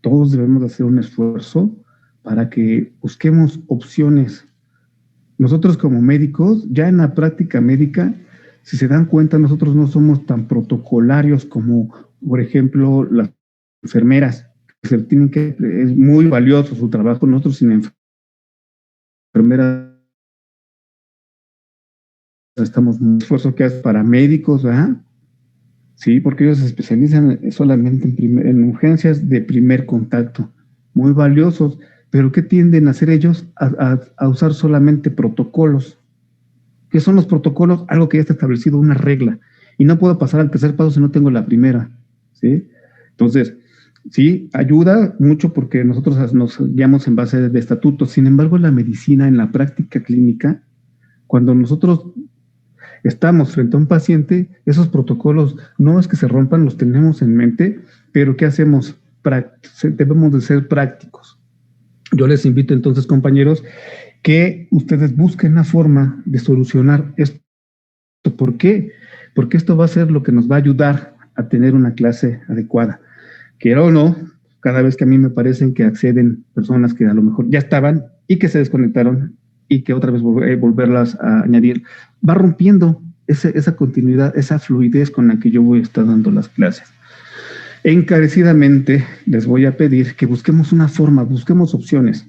todos debemos hacer un esfuerzo para que busquemos opciones. Nosotros como médicos, ya en la práctica médica, si se dan cuenta, nosotros no somos tan protocolarios como, por ejemplo, las enfermeras. Es muy valioso su trabajo. Nosotros sin enfermeras estamos muy esfuerzo que hace para médicos, ¿verdad? Sí, porque ellos se especializan solamente en urgencias de primer contacto, muy valiosos, pero ¿qué tienden a hacer ellos? A usar solamente protocolos. ¿Qué son los protocolos? Algo que ya está establecido, una regla, y no puedo pasar al tercer paso si no tengo la primera, ¿sí? Entonces, sí, ayuda mucho porque nosotros nos guiamos en base de estatutos. Sin embargo, en la medicina, en la práctica clínica, cuando nosotros estamos frente a un paciente, esos protocolos no es que se rompan, los tenemos en mente, pero ¿qué hacemos? Debemos de ser prácticos. Yo les invito entonces, compañeros, que ustedes busquen la forma de solucionar esto. ¿Por qué? Porque esto va a ser lo que nos va a ayudar a tener una clase adecuada. Quiera o no, cada vez que a mí me parecen que acceden personas que a lo mejor ya estaban y que se desconectaron y que otra vez volverlas a añadir, va rompiendo esa continuidad, esa fluidez con la que yo voy a estar dando las clases. Encarecidamente les voy a pedir que busquemos una forma, busquemos opciones,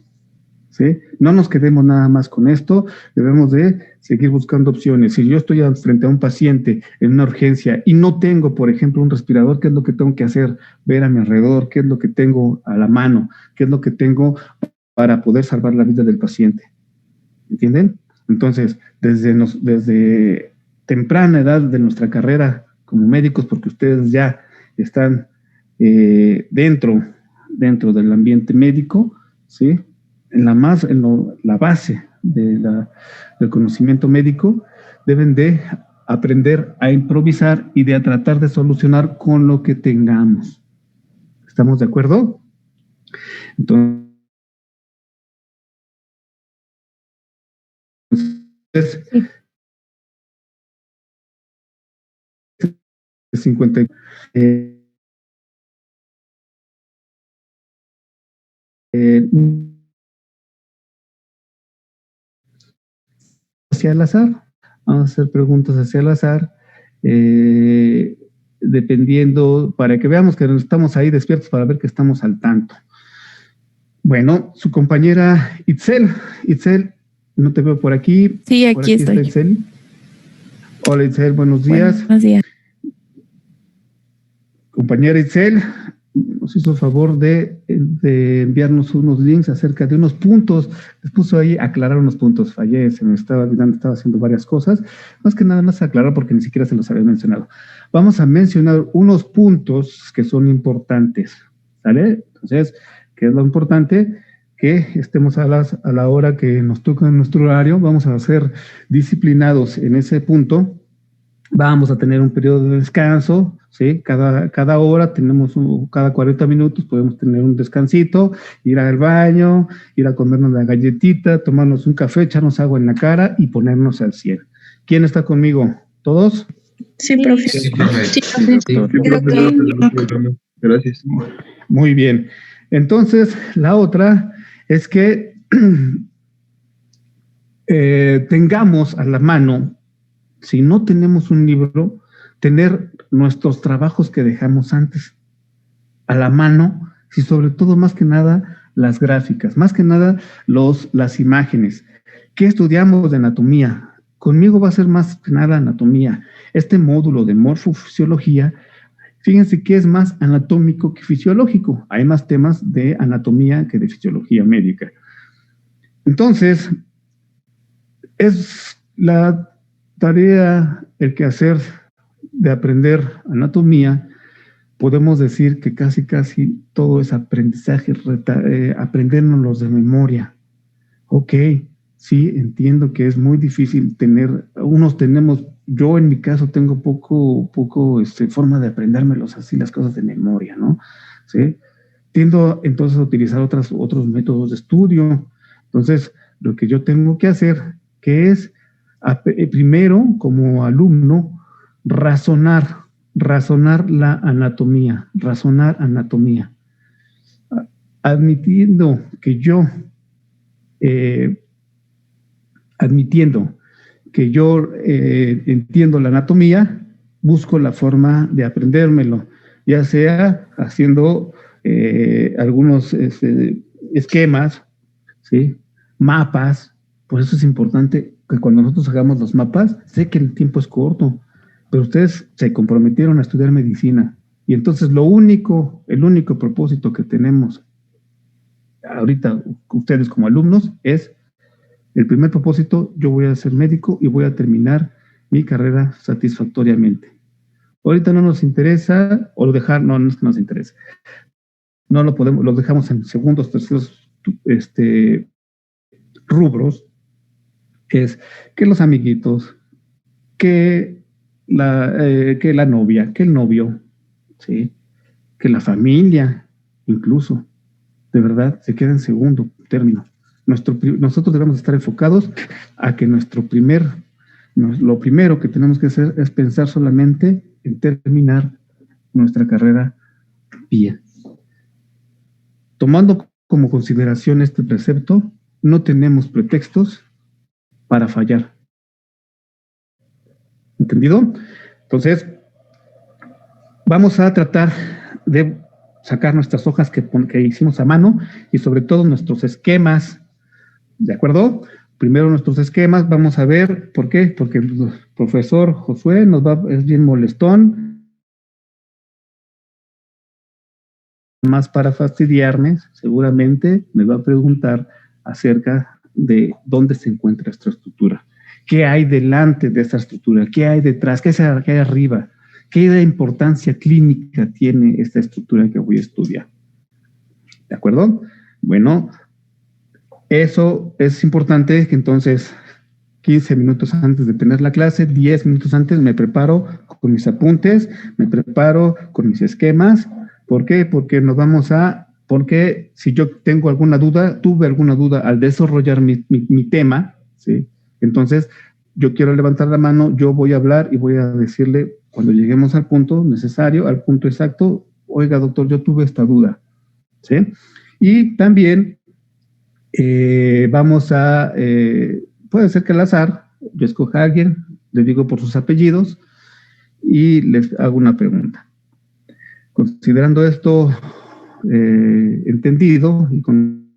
¿sí? No nos quedemos nada más con esto, debemos de seguir buscando opciones. Si yo estoy frente a un paciente en una urgencia y no tengo, por ejemplo, un respirador, ¿qué es lo que tengo que hacer? Ver a mi alrededor, qué es lo que tengo a la mano, qué es lo que tengo para poder salvar la vida del paciente. ¿Entienden? Entonces, desde temprana edad de nuestra carrera como médicos, porque ustedes ya están dentro del ambiente médico, ¿sí? En la base del conocimiento médico, deben de aprender a improvisar y de a tratar de solucionar con lo que tengamos. ¿Estamos de acuerdo? Entonces, 50 hacia el azar. Vamos a hacer preguntas hacia el azar, dependiendo, para que veamos que estamos ahí despiertos para ver que estamos al tanto. Bueno, su compañera Itzel, no te veo por aquí. Sí, aquí estoy. Está Itzel. Hola Itzel, buenos días. Buenos días. Compañera Itzel, nos hizo favor de enviarnos unos links acerca de unos puntos. Les puso ahí aclarar unos puntos. Fallé, se me estaba olvidando, estaba haciendo varias cosas. Más que nada más aclarar porque ni siquiera se los había mencionado. Vamos a mencionar unos puntos que son importantes, ¿sale? Entonces, ¿qué es lo importante? Que estemos a la hora que nos toca en nuestro horario. Vamos a ser disciplinados en ese punto. Vamos a tener un periodo de descanso, ¿sí? Cada hora cada 40 minutos podemos tener un descansito, ir al baño, ir a comernos la galletita, tomarnos un café, echarnos agua en la cara y ponernos al 100. ¿Quién está conmigo? ¿Todos? Sí, profe. Sí, profe. Sí, profe. Gracias. Muy bien. Entonces, la otra es que tengamos a la mano, si no tenemos un libro, tener nuestros trabajos que dejamos antes a la mano, y sobre todo, más que nada, las gráficas, más que nada, las imágenes. ¿Qué estudiamos de anatomía? Conmigo va a ser más que nada anatomía. Este módulo de morfofisiología, fíjense que es más anatómico que fisiológico. Hay más temas de anatomía que de fisiología médica. Entonces, es la tarea, el quehacer de aprender anatomía. Podemos decir que casi todo es aprendizaje, aprendérnoslos de memoria. Ok, sí, entiendo que es muy difícil yo en mi caso tengo poco forma de aprendérmelos así las cosas de memoria, ¿no? ¿Sí? Tiendo entonces a utilizar otros métodos de estudio. Entonces, lo que yo tengo que hacer, que es primero, como alumno, razonar la anatomía, razonar anatomía. admitiendo que yo, eh, admitiendo que yo entiendo la anatomía, busco la forma de aprendérmelo, ya sea haciendo algunos esquemas, ¿sí? Mapas. Por eso es importante que cuando nosotros hagamos los mapas, sé que el tiempo es corto, pero ustedes se comprometieron a estudiar medicina. Y entonces el único propósito que tenemos ahorita ustedes como alumnos es el primer propósito: yo voy a ser médico y voy a terminar mi carrera satisfactoriamente. Ahorita no nos interesa, o lo dejar, no nos interesa. No lo podemos, lo dejamos en segundos, terceros rubros, que es que los amiguitos, que la novia, que el novio, ¿sí? Que la familia, incluso, de verdad, se queda en segundo término. Nosotros debemos estar enfocados a que lo primero que tenemos que hacer es pensar solamente en terminar nuestra carrera bien. Tomando como consideración este precepto, no tenemos pretextos para fallar. ¿Entendido? Entonces, vamos a tratar de sacar nuestras hojas que hicimos a mano y sobre todo nuestros esquemas. ¿De acuerdo? Primero nuestros esquemas, vamos a ver por qué, porque el profesor Josué es bien molestón, más para fastidiarme, seguramente me va a preguntar acerca de dónde se encuentra esta estructura, qué hay delante de esta estructura, qué hay detrás, qué hay arriba, qué importancia clínica tiene esta estructura que voy a estudiar. ¿De acuerdo? Bueno, eso es importante, que entonces 15 minutos antes de tener la clase, 10 minutos antes me preparo con mis apuntes, me preparo con mis esquemas. ¿Por qué? Porque si yo tuve alguna duda al desarrollar mi tema, ¿sí? Entonces yo quiero levantar la mano, yo voy a hablar y voy a decirle, cuando lleguemos al punto necesario, al punto exacto: oiga, doctor, yo tuve esta duda, ¿sí? Y también puede ser que al azar, yo escoja a alguien, le digo por sus apellidos y les hago una pregunta. Considerando esto entendido y con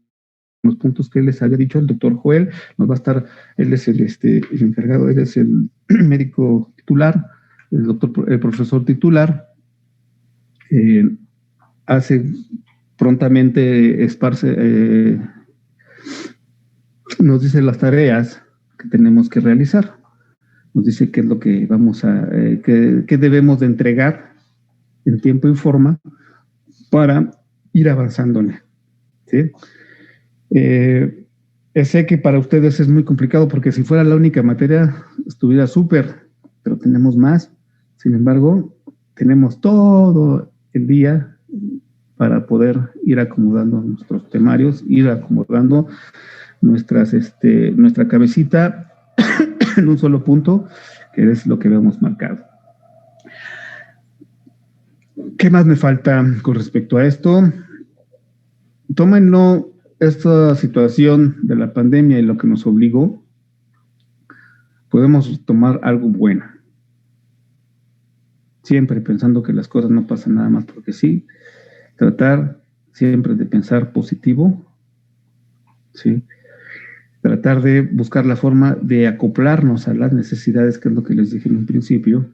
los puntos que les había dicho el doctor Joel, él es el encargado, él es el médico titular, el profesor titular, prontamente nos dice las tareas que tenemos que realizar, nos dice qué es lo que qué debemos de entregar en tiempo y forma para ir avanzando, ¿sí? Sé que para ustedes es muy complicado, porque si fuera la única materia estuviera súper, pero tenemos más. Sin embargo, tenemos todo el día para poder ir acomodando nuestros temarios, ir acomodando nuestra cabecita en un solo punto, que es lo que habíamos marcado. ¿Qué más me falta con respecto a esto? Tómenlo, esta situación de la pandemia y lo que nos obligó, podemos tomar algo bueno. Siempre pensando que las cosas no pasan nada más porque sí. Tratar siempre de pensar positivo, ¿sí? Tratar de buscar la forma de acoplarnos a las necesidades, que es lo que les dije en un principio.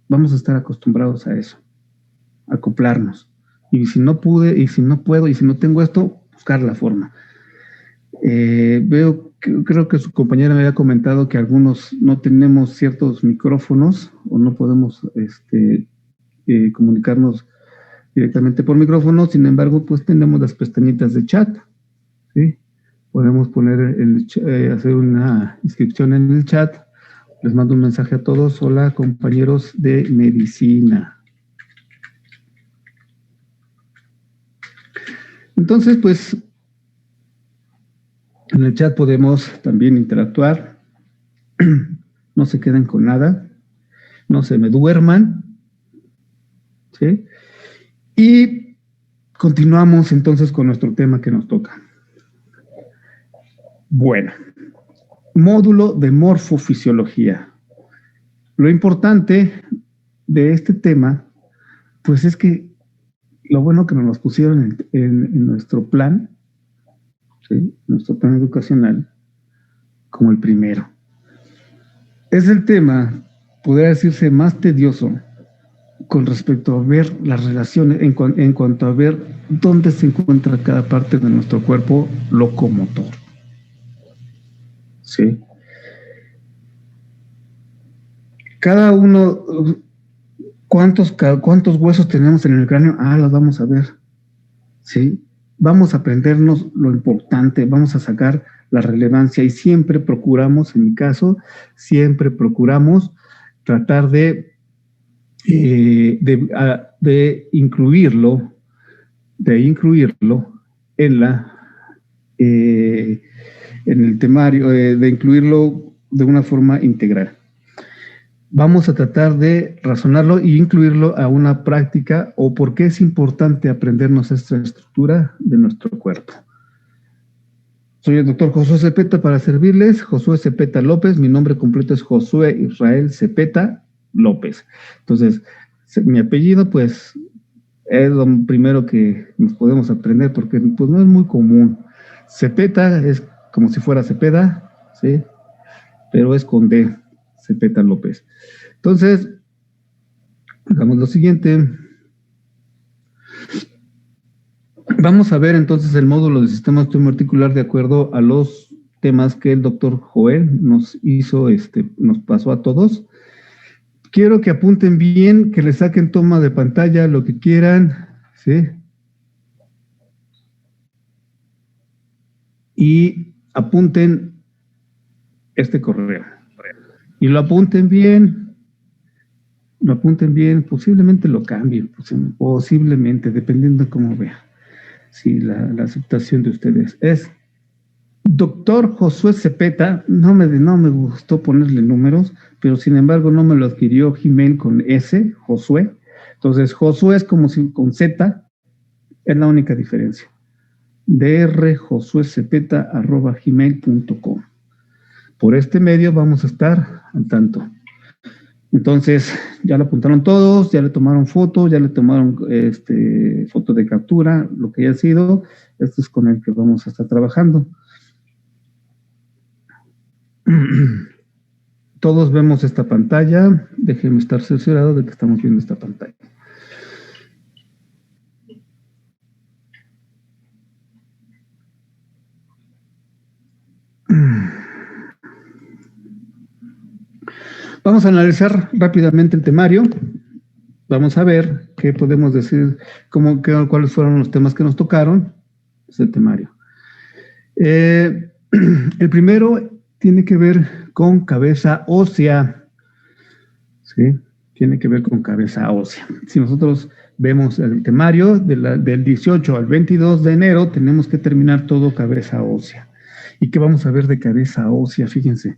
Vamos a estar acostumbrados a eso, acoplarnos. Y si no puedo, y si no tengo esto, buscar la forma. Creo que su compañera me había comentado que algunos no tenemos ciertos micrófonos o no podemos comunicarnos directamente por micrófono. Sin embargo, pues tenemos las pestañitas de chat, ¿sí? Podemos hacer una inscripción en el chat. Les mando un mensaje a todos. Hola, compañeros de medicina. Entonces, pues, en el chat podemos también interactuar. No se queden con nada. No se me duerman, ¿sí? Y continuamos entonces con nuestro tema que nos toca. Bueno, módulo de morfofisiología. Lo importante de este tema, pues es que lo bueno que nos los pusieron en nuestro plan, ¿sí? Nuestro plan educacional, como el primero. Es el tema, podría decirse, más tedioso con respecto a ver las relaciones, en cuanto a ver dónde se encuentra cada parte de nuestro cuerpo locomotor. ¿Sí? Cada uno, ¿cuántos huesos tenemos en el cráneo? Los vamos a ver. ¿Sí? Vamos a aprendernos lo importante, vamos a sacar la relevancia y siempre procuramos, en mi caso, siempre procuramos tratar de incluirlo en en el temario, de incluirlo de una forma integral. Vamos a tratar de razonarlo e incluirlo a una práctica o por qué es importante aprendernos esta estructura de nuestro cuerpo. Soy el doctor Josué Zepeta para servirles, Josué Zepeta López, mi nombre completo es Josué Israel Zepeta López. Entonces, mi apellido, pues, es lo primero que nos podemos aprender porque pues, no es muy común. Zepeta es como si fuera Cepeda, ¿sí? Pero es con D, Zepeta López. Entonces, hagamos lo siguiente. Vamos a ver entonces el módulo del sistema osteoarticular de acuerdo a los temas que el doctor Joel nos hizo, nos pasó a todos. Quiero que apunten bien, que le saquen toma de pantalla, lo que quieran, ¿sí? Y apunten este correo. Y lo apunten bien, posiblemente lo cambien, posiblemente, dependiendo de cómo vea. Sí, la aceptación de ustedes. Es doctor Josué Zepeta, no me gustó ponerle números, pero sin embargo no me lo adquirió Gmail con S, Josué. Entonces, Josué es como si con Z, es la única diferencia. drjosuezepeta@gmail.com. Por este medio vamos a estar al tanto. Entonces, ya lo apuntaron todos, ya le tomaron foto, ya le tomaron foto de captura, lo que haya sido. Esto es con el que vamos a estar trabajando. Todos vemos esta pantalla. Déjenme estar cerciorado de que estamos viendo esta pantalla. Vamos a analizar rápidamente el temario. Vamos a ver qué podemos decir, cuáles fueron los temas que nos tocaron. Es el temario. El primero tiene que ver con cabeza ósea. ¿Sí? Tiene que ver con cabeza ósea. Si nosotros vemos el temario del 18 al 22 de enero, tenemos que terminar todo cabeza ósea. ¿Y qué vamos a ver de cabeza ósea? Fíjense.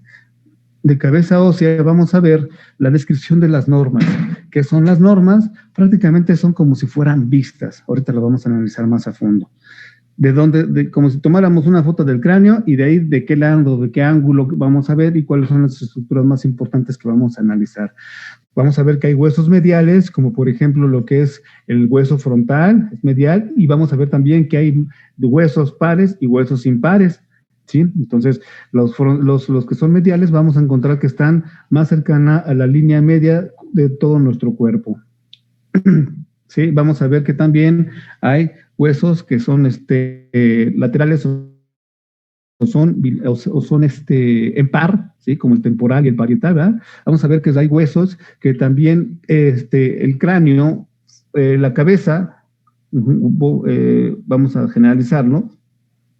De cabeza ósea vamos a ver la descripción de las normas. ¿Qué son las normas? Prácticamente son como si fueran vistas. Ahorita lo vamos a analizar más a fondo. Como si tomáramos una foto del cráneo y de ahí de qué lado, de qué ángulo vamos a ver y cuáles son las estructuras más importantes que vamos a analizar. Vamos a ver que hay huesos mediales, como por ejemplo lo que es el hueso frontal, es medial, y vamos a ver también que hay huesos pares y huesos impares. ¿Sí? Entonces, los que son mediales vamos a encontrar que están más cercana a la línea media de todo nuestro cuerpo. ¿Sí? Vamos a ver que también hay huesos que son laterales o son en par, ¿sí? Como el temporal y el parietal, ¿verdad? Vamos a ver que hay huesos que también el cráneo, la cabeza, vamos a generalizarlo,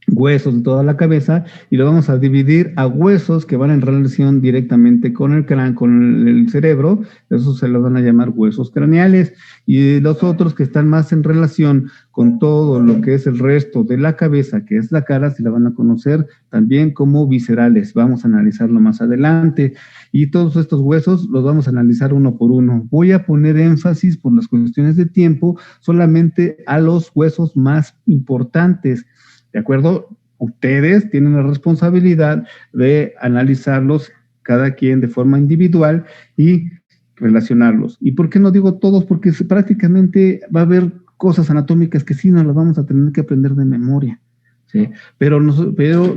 huesos de toda la cabeza y lo vamos a dividir a huesos que van en relación directamente con el cráneo, con el cerebro, esos se los van a llamar huesos craneales, y los otros que están más en relación con todo lo que es el resto de la cabeza, que es la cara, se la van a conocer también como viscerales. Vamos a analizarlo más adelante y todos estos huesos los vamos a analizar uno por uno. Voy a poner énfasis por las cuestiones de tiempo solamente a los huesos más importantes. ¿De acuerdo? Ustedes tienen la responsabilidad de analizarlos cada quien de forma individual y relacionarlos. ¿Y por qué no digo todos? Porque prácticamente va a haber cosas anatómicas que sí nos las vamos a tener que aprender de memoria. ¿Sí? Pero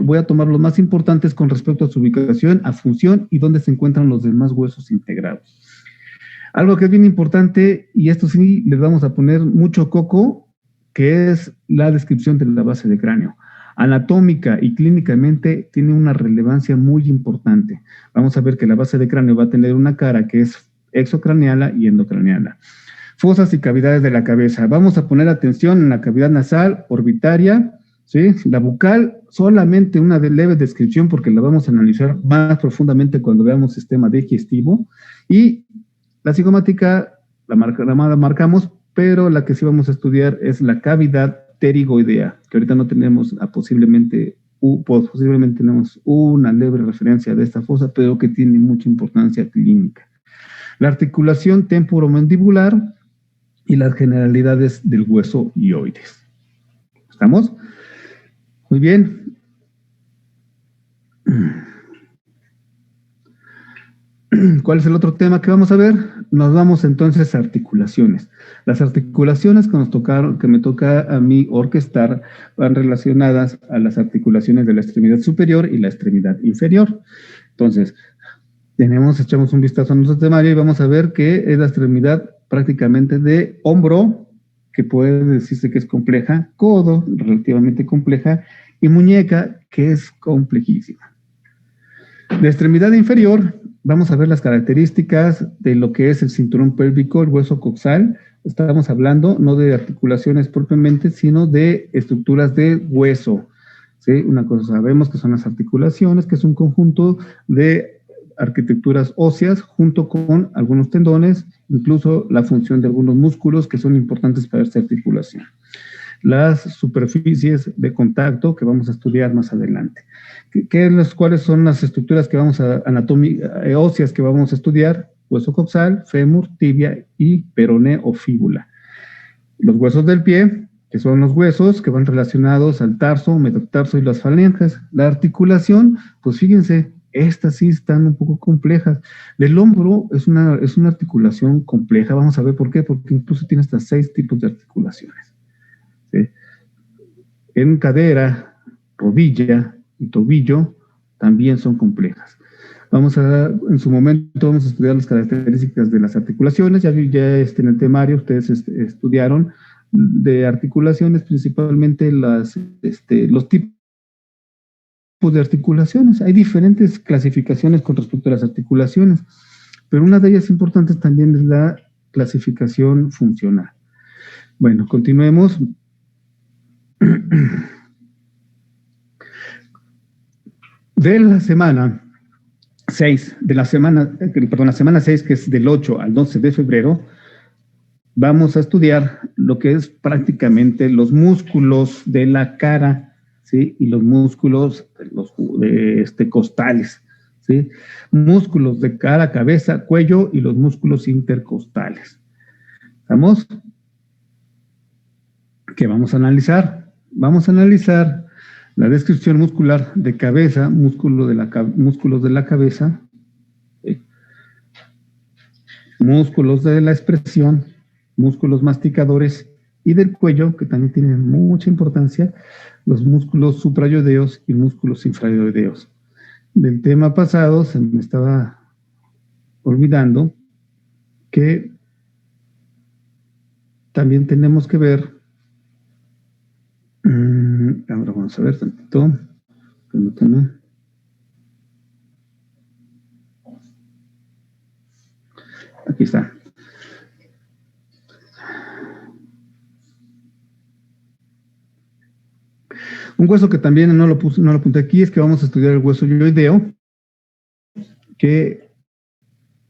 voy a tomar los más importantes con respecto a su ubicación, a función y dónde se encuentran los demás huesos integrados. Algo que es bien importante, y esto sí les vamos a poner mucho coco, que es la descripción de la base de cráneo. Anatómica y clínicamente tiene una relevancia muy importante. Vamos a ver que la base de cráneo va a tener una cara que es exocraneala y endocraneala. Fosas y cavidades de la cabeza. Vamos a poner atención en la cavidad nasal, orbitaria, ¿sí? La bucal, solamente una leve descripción porque la vamos a analizar más profundamente cuando veamos sistema digestivo. Y la cigomática la marcamos, pero la que sí vamos a estudiar es la cavidad pterigoidea, que ahorita no tenemos posiblemente tenemos una leve referencia de esta fosa, pero que tiene mucha importancia clínica. La articulación temporomandibular y las generalidades del hueso hioides. ¿Estamos? Muy bien. ¿Cuál es el otro tema que vamos a ver? Nos vamos entonces a articulaciones. Las articulaciones que me toca a mí orquestar van relacionadas a las articulaciones de la extremidad superior y la extremidad inferior. Entonces, echamos un vistazo a nuestro temario y vamos a ver que es la extremidad prácticamente de hombro, que puede decirse que es compleja, codo, relativamente compleja, y muñeca, que es complejísima. De extremidad inferior, vamos a ver las características de lo que es el cinturón pélvico, el hueso coxal. Estamos hablando no de articulaciones propiamente, sino de estructuras de hueso. ¿Sí? Una cosa sabemos que son las articulaciones, que es un conjunto de arquitecturas óseas junto con algunos tendones, incluso la función de algunos músculos que son importantes para esta articulación. Las superficies de contacto que vamos a estudiar más adelante. ¿Cuáles son las estructuras que vamos a óseas que vamos a estudiar? Hueso coxal, fémur, tibia y peroné o fíbula. Los huesos del pie, que son los huesos que van relacionados al tarso, metatarso y las falanges. La articulación, pues fíjense, estas sí están un poco complejas. Del hombro es una articulación compleja. Vamos a ver por qué, porque incluso tiene hasta 6 tipos de articulaciones. ¿Sí? En cadera, rodilla y tobillo también son complejas. En su momento vamos a estudiar las características de las articulaciones. Ya en el temario ustedes estudiaron de articulaciones, principalmente los tipos de articulaciones. Hay diferentes clasificaciones con respecto a las articulaciones, pero una de ellas importantes también es la clasificación funcional. Bueno, continuemos. De la semana 6, la semana 6, que es del 8 al 12 de febrero, vamos a estudiar lo que es prácticamente los músculos de la cara, ¿sí? Y los músculos costales, ¿sí? Músculos de cara, cabeza, cuello y los músculos intercostales. ¿Estamos? ¿Qué vamos a analizar? Vamos a analizar la descripción muscular de cabeza, músculos de la cabeza, ¿sí? Músculos de la expresión, músculos masticadores y del cuello, que también tienen mucha importancia, los músculos suprayoideos y músculos infrayoideos. Del tema pasado se me estaba olvidando que también tenemos que ver, ahora vamos a ver tantito, permítanme. Aquí está. Un hueso que también no lo apunté aquí es que vamos a estudiar el hueso yoideo, que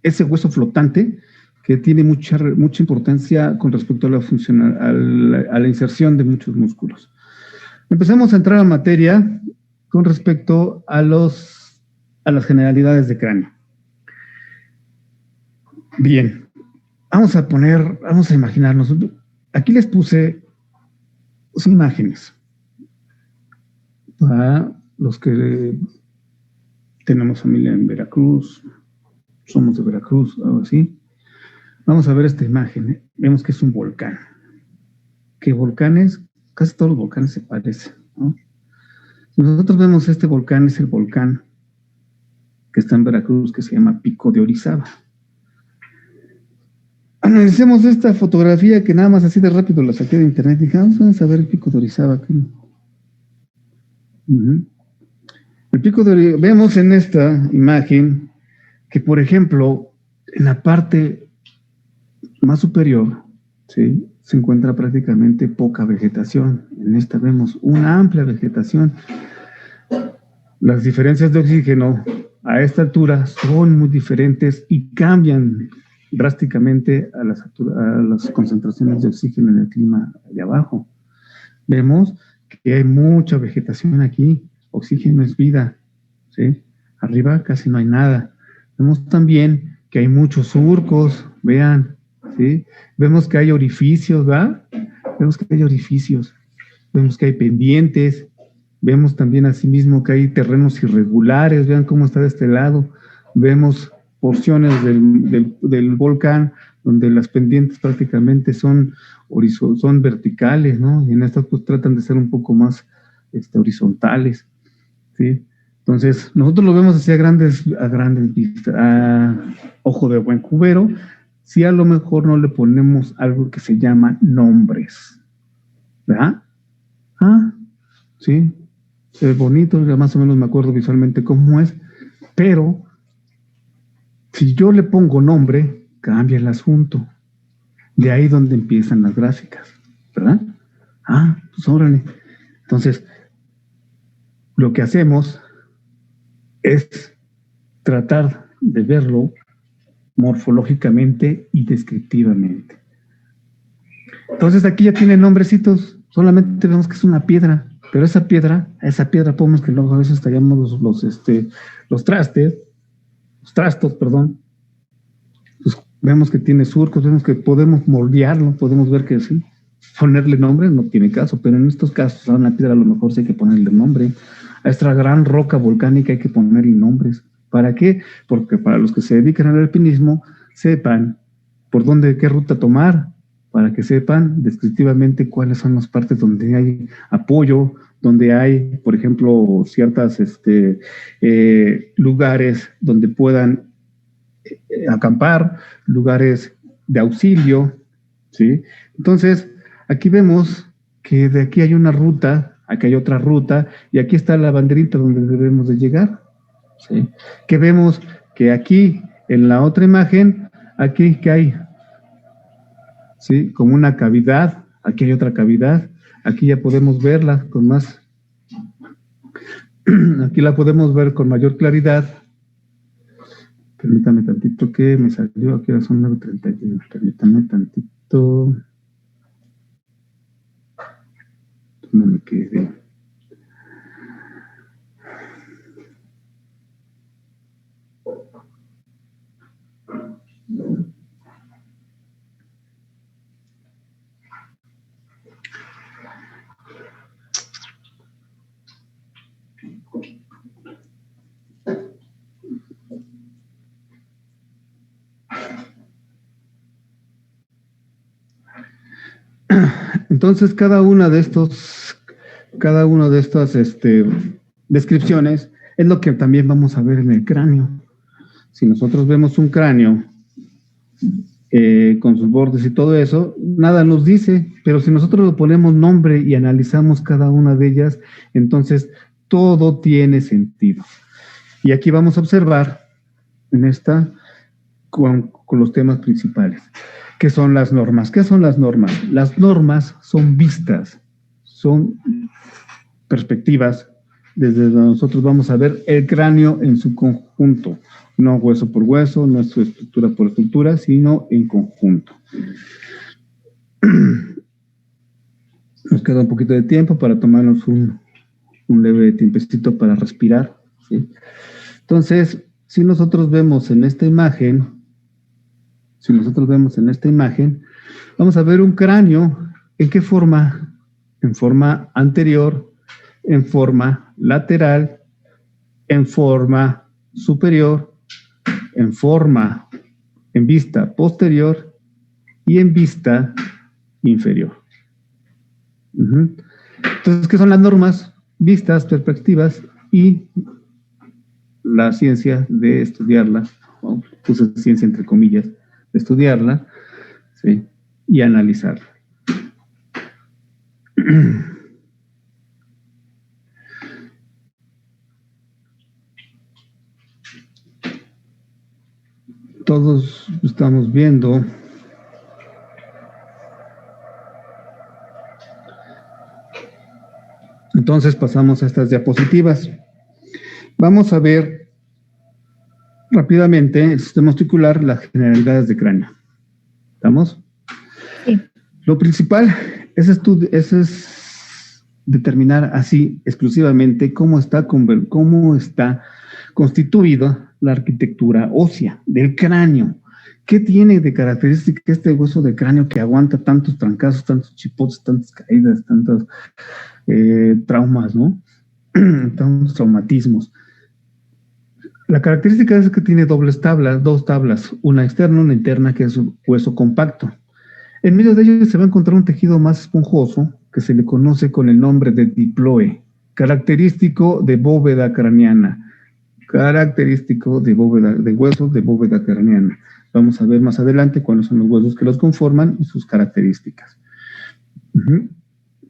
ese hueso flotante que tiene mucha importancia con respecto a la inserción de muchos músculos. Empezamos a entrar a materia con respecto a las generalidades de cráneo. Bien, vamos a imaginarnos. Aquí les puse imágenes para los que tenemos familia en Veracruz, somos de Veracruz, algo así. Vamos a ver esta imagen. Vemos que es un volcán. Que volcanes, casi todos los volcanes se parecen, ¿no? Si nosotros vemos este volcán, es el volcán que está en Veracruz, que se llama Pico de Orizaba. Analicemos esta fotografía que nada más así de rápido la saqué de internet y dije, vamos a ver el Pico de Orizaba aquí. El Pico de Orizaba, vemos en esta imagen que, por ejemplo, en la parte más superior, ¿sí?, se encuentra prácticamente poca vegetación. En esta vemos una amplia vegetación. Las diferencias de oxígeno a esta altura son muy diferentes y cambian drásticamente a las concentraciones de oxígeno en el clima de abajo. Vemos que hay mucha vegetación aquí. Oxígeno es vida, ¿sí? Arriba casi no hay nada. Vemos también que hay muchos surcos, vean, ¿sí? Vemos que hay orificios, ¿verdad? Vemos que hay orificios, vemos que hay pendientes, vemos también asimismo que hay terrenos irregulares, vean cómo está de este lado, vemos porciones del volcán donde las pendientes prácticamente son verticales, ¿no? Y en estas pues tratan de ser un poco más horizontales, ¿sí? Entonces, nosotros lo vemos así a grandes vistas, a ojo de buen cubero, si a lo mejor no le ponemos algo que se llama nombres, ¿verdad? Sí, es bonito, ya más o menos me acuerdo visualmente cómo es, pero si yo le pongo nombre, cambia el asunto. De ahí donde empiezan las gráficas, ¿verdad? Pues órale. Entonces, lo que hacemos es tratar de verlo morfológicamente y descriptivamente. Entonces aquí ya tiene nombrecitos, solamente vemos que es una piedra, pero esa piedra podemos que luego a veces tallamos los trastos, perdón. Pues vemos que tiene surcos, vemos que podemos moldearlo, podemos ver que sí, ponerle nombre no tiene caso, pero en estos casos a una piedra a lo mejor sí hay que ponerle nombre. A esta gran roca volcánica hay que ponerle nombres. ¿Para qué? Porque para los que se dedican al alpinismo sepan por dónde, qué ruta tomar, para que sepan descriptivamente cuáles son las partes donde hay apoyo, donde hay, por ejemplo, ciertas lugares donde puedan acampar, lugares de auxilio, ¿sí? Entonces, aquí vemos que de aquí hay una ruta, aquí hay otra ruta, y aquí está la banderita donde debemos de llegar, ¿sí? Que vemos que aquí, en la otra imagen, aquí que hay, ¿sí?, como una cavidad, aquí hay otra cavidad, aquí ya podemos verla con más, aquí la podemos ver con mayor claridad. Permítame tantito que me salió, aquí son 9:31, permítame tantito. No me quedé. Entonces, cada una de estas descripciones es lo que también vamos a ver en el cráneo. Si nosotros vemos un cráneo con sus bordes y todo eso, nada nos dice, pero si nosotros le ponemos nombre y analizamos cada una de ellas, entonces todo tiene sentido. Y aquí vamos a observar en esta con los temas principales. ¿Qué son las normas? ¿Qué son las normas? Las normas son vistas, son perspectivas, desde donde nosotros vamos a ver el cráneo en su conjunto, no hueso por hueso, no estructura por estructura, sino en conjunto. Nos queda un poquito de tiempo para tomarnos un leve tiempecito para respirar, ¿sí? Entonces, si nosotros vemos en esta imagen, vamos a ver un cráneo. ¿En qué forma? En forma anterior, en forma lateral, en forma superior, en vista posterior y en vista inferior. Entonces, ¿qué son las normas? Vistas, perspectivas y la ciencia de estudiarla, puse ciencia entre comillas, de estudiarla, ¿sí? Y analizarla. Todos estamos viendo entonces pasamos a estas diapositivas. Vamos a ver rápidamente el sistema osticular, las generalidades de cráneo. ¿Estamos? Sí. Lo principal es determinar así exclusivamente cómo está constituida la arquitectura ósea del cráneo. ¿Qué tiene de característica este hueso de cráneo que aguanta tantos trancazos, tantos chipotes, tantas caídas, tantos traumas, ¿no? Tantos traumatismos? La característica es que tiene dos tablas, una externa y una interna, que es un hueso compacto. En medio de ellos se va a encontrar un tejido más esponjoso que se le conoce con el nombre de diploe, característico de bóveda craneana, de huesos de bóveda craneana. Vamos a ver más adelante cuáles son los huesos que los conforman y sus características.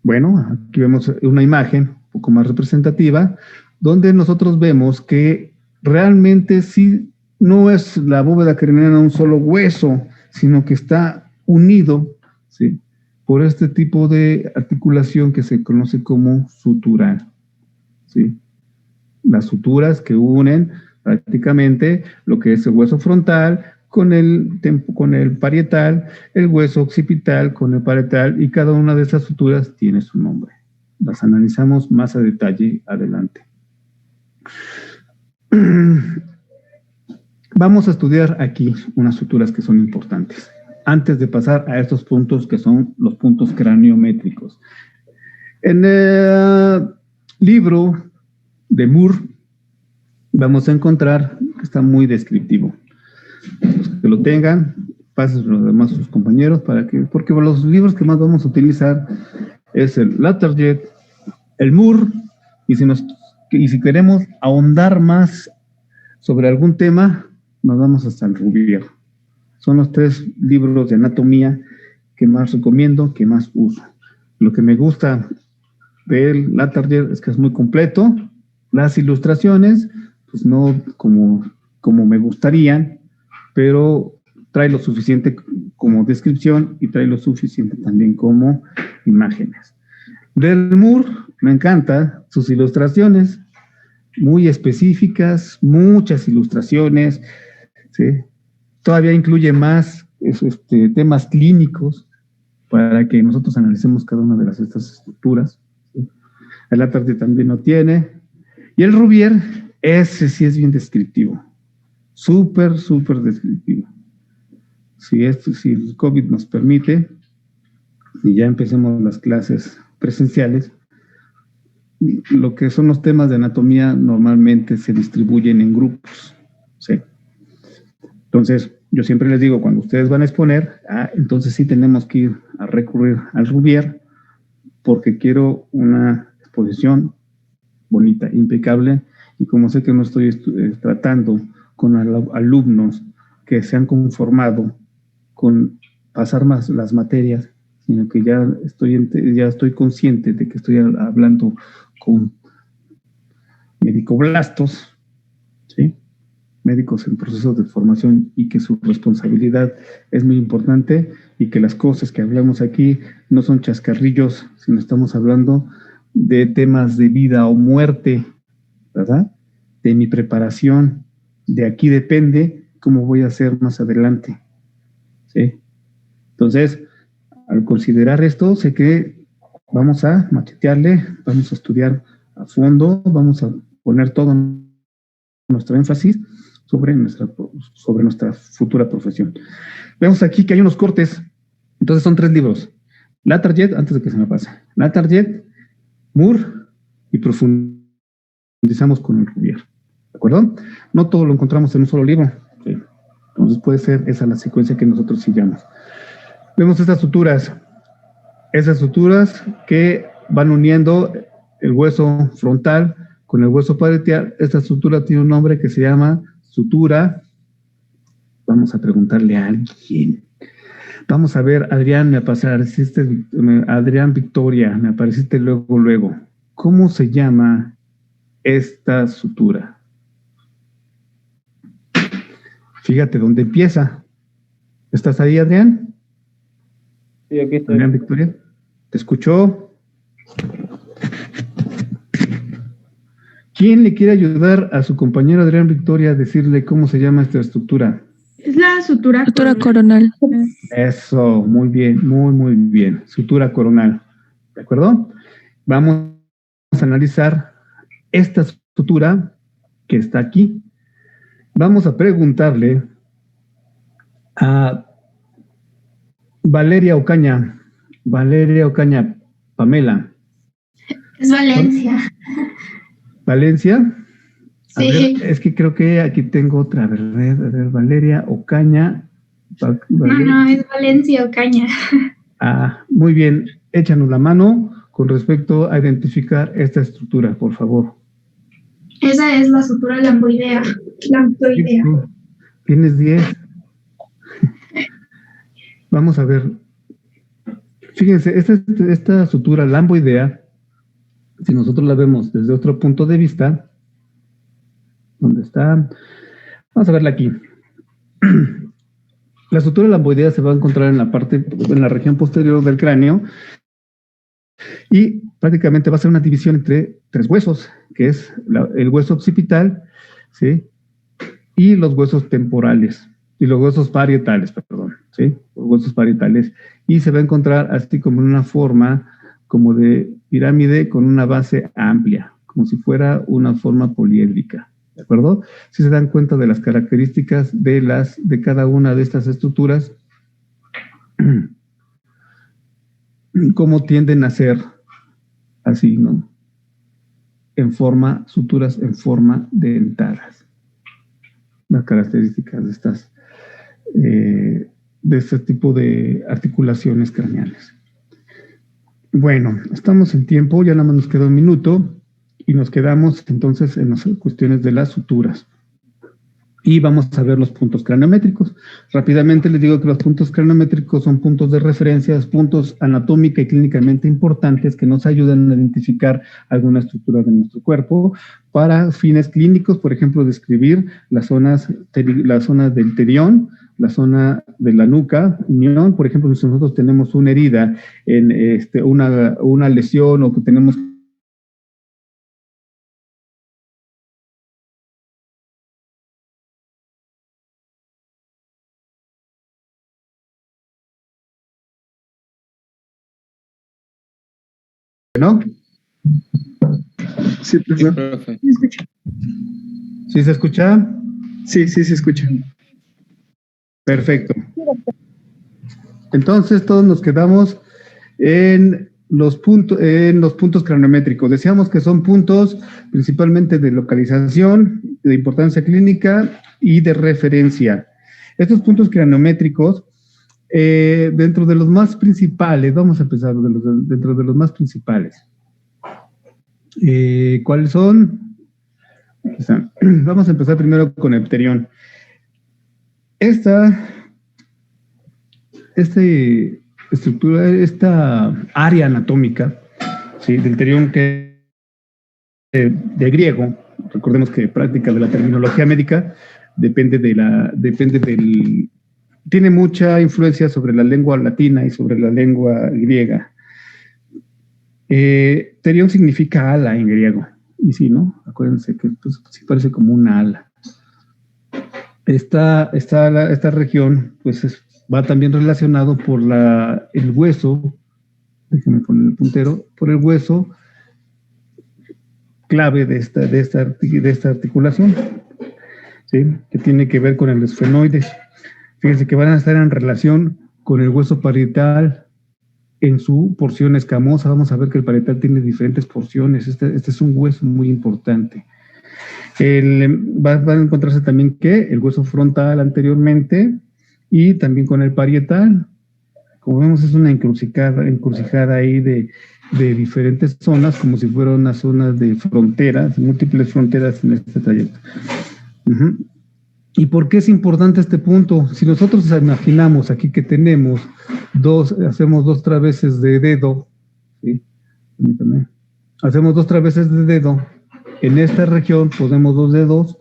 Bueno, aquí vemos una imagen un poco más representativa, donde nosotros vemos que realmente sí no es la bóveda craneana un solo hueso, sino que está unido, ¿sí?, por este tipo de articulación que se conoce como sutural, ¿sí? Las suturas que unen prácticamente lo que es el hueso frontal con el parietal, el hueso occipital con el parietal, y cada una de esas suturas tiene su nombre. Las analizamos más a detalle adelante. Vamos a estudiar aquí unas suturas que son importantes, antes de pasar a estos puntos que son los puntos craniométricos. En el libro de Moore vamos a encontrar que está muy descriptivo. Los que lo tengan, pásenlo además a sus compañeros, porque los libros que más vamos a utilizar es el Latarjet, el Moore, y si queremos ahondar más sobre algún tema, nos vamos hasta el Rubier. Son los 3 libros de anatomía que más recomiendo, que más uso. Lo que me gusta del Latarjet es que es muy completo. Las ilustraciones, pues no como me gustarían, pero trae lo suficiente como descripción y trae lo suficiente también como imágenes. Del Moore me encanta sus ilustraciones, muy específicas, muchas ilustraciones, ¿sí? Todavía incluye más temas clínicos para que nosotros analicemos cada una de estas estructuras, ¿sí? El Latarjet también lo tiene. Y el Rubier, ese sí es bien descriptivo. Súper, súper descriptivo. Si el COVID nos permite, y ya empecemos las clases presenciales, lo que son los temas de anatomía normalmente se distribuyen en grupos, ¿sí? Entonces, yo siempre les digo, cuando ustedes van a exponer, entonces sí tenemos que ir a recurrir al Rubier, porque quiero una exposición bonita, impecable, y como sé que no estoy tratando con alumnos que se han conformado con pasar más las materias, sino que ya estoy consciente de que estoy hablando con medicoblastos, ¿sí?, médicos en proceso de formación, y que su responsabilidad es muy importante, y que las cosas que hablamos aquí no son chascarrillos, sino estamos hablando de temas de vida o muerte, ¿verdad? De mi preparación. De aquí depende cómo voy a hacer más adelante. ¿Sí? Entonces, al considerar esto, sé que vamos a machetearle, vamos a estudiar a fondo, vamos a poner todo nuestro énfasis sobre nuestra futura profesión. Vemos aquí que hay unos cortes, entonces son 3 libros. Latarjet, antes de que se me pase, Latarjet, Moore y profundizamos con el Cuvier. ¿De acuerdo? No todo lo encontramos en un solo libro. ¿Sí? Entonces puede ser esa la secuencia que nosotros sigamos. Vemos estas suturas que van uniendo el hueso frontal con el hueso parietal. Esta sutura tiene un nombre que se llama sutura. Vamos a preguntarle a alguien. Vamos a ver, Adrián, me apareciste, Adrián Victoria, me apareciste luego. ¿Cómo se llama esta sutura? Fíjate dónde empieza. ¿Estás ahí, Adrián? Sí, aquí estoy. Adrián Victoria, ¿te escuchó? ¿Quién le quiere ayudar a su compañero Adrián Victoria a decirle cómo se llama esta estructura? Es la sutura coronal. Eso, muy bien, muy bien. Sutura coronal. ¿De acuerdo? Vamos a analizar esta sutura que está aquí. Vamos a preguntarle a Valeria Ocaña, Pamela. Es Valencia. ¿Valencia? Sí. Ver, es que creo que aquí tengo otra. A ver, Valeria Ocaña. No, es Valencia Ocaña. Muy bien. Échanos la mano con respecto a identificar esta estructura, por favor. Esa es la sutura lamboidea. Tienes 10. Vamos a ver. Fíjense, esta sutura lamboidea, si nosotros la vemos desde otro punto de vista, ¿dónde está? Vamos a verla aquí. La sutura lamboidea se va a encontrar en la región posterior del cráneo y prácticamente va a ser una división entre 3 huesos, que es el hueso occipital, ¿sí? Y los huesos temporales, y los huesos parietales, perdón, ¿sí? Los huesos parietales. Y se va a encontrar así como en una forma como de pirámide con una base amplia, como si fuera una forma poliédrica. ¿De acuerdo? Si se dan cuenta de las características de cada una de estas estructuras, cómo tienden a ser así, ¿no? Suturas en forma dentadas. Las características de este tipo de articulaciones craneales. Bueno, estamos en tiempo, ya nada más nos queda 1 minuto. Y nos quedamos entonces en las cuestiones de las suturas. Y vamos a ver los puntos craniométricos. Rápidamente les digo que los puntos craniométricos son puntos de referencia, puntos anatómica y clínicamente importantes que nos ayudan a identificar alguna estructura de nuestro cuerpo para fines clínicos, por ejemplo, describir las zonas del terión, la zona de la nuca, unión. Por ejemplo, si nosotros tenemos una herida en una lesión o que tenemos ¿no? Sí, profe. ¿Sí se escucha? Sí, se escucha. Perfecto. Entonces todos nos quedamos en los puntos craniométricos. Decíamos que son puntos principalmente de localización, de importancia clínica y de referencia. Estos puntos craniométricos, dentro de los más principales, vamos a empezar dentro de los más principales. ¿Cuáles son? Vamos a empezar primero con el pterión. Esta estructura, esta área anatómica, ¿sí? Del pterión, que de griego, recordemos que práctica de la terminología médica tiene mucha influencia sobre la lengua latina y sobre la lengua griega. Terion significa ala en griego. Y sí, ¿no? Acuérdense que pues, sí parece como una ala. Esta región pues va también relacionado por el hueso, déjenme poner el puntero, por el hueso clave de esta articulación, ¿sí? Que tiene que ver con el esfenoides. Fíjense que van a estar en relación con el hueso parietal en su porción escamosa. Vamos a ver que el parietal tiene diferentes porciones. Este es un hueso muy importante. Va a encontrarse también que el hueso frontal anteriormente y también con el parietal. Como vemos, es una encrucijada ahí de diferentes zonas, como si fuera una zona de fronteras, múltiples fronteras en este trayecto. ¿Y por qué es importante este punto? Si nosotros imaginamos aquí que hacemos dos traveses de dedo, ¿sí? Hacemos dos traveses de dedo. En esta región ponemos dos dedos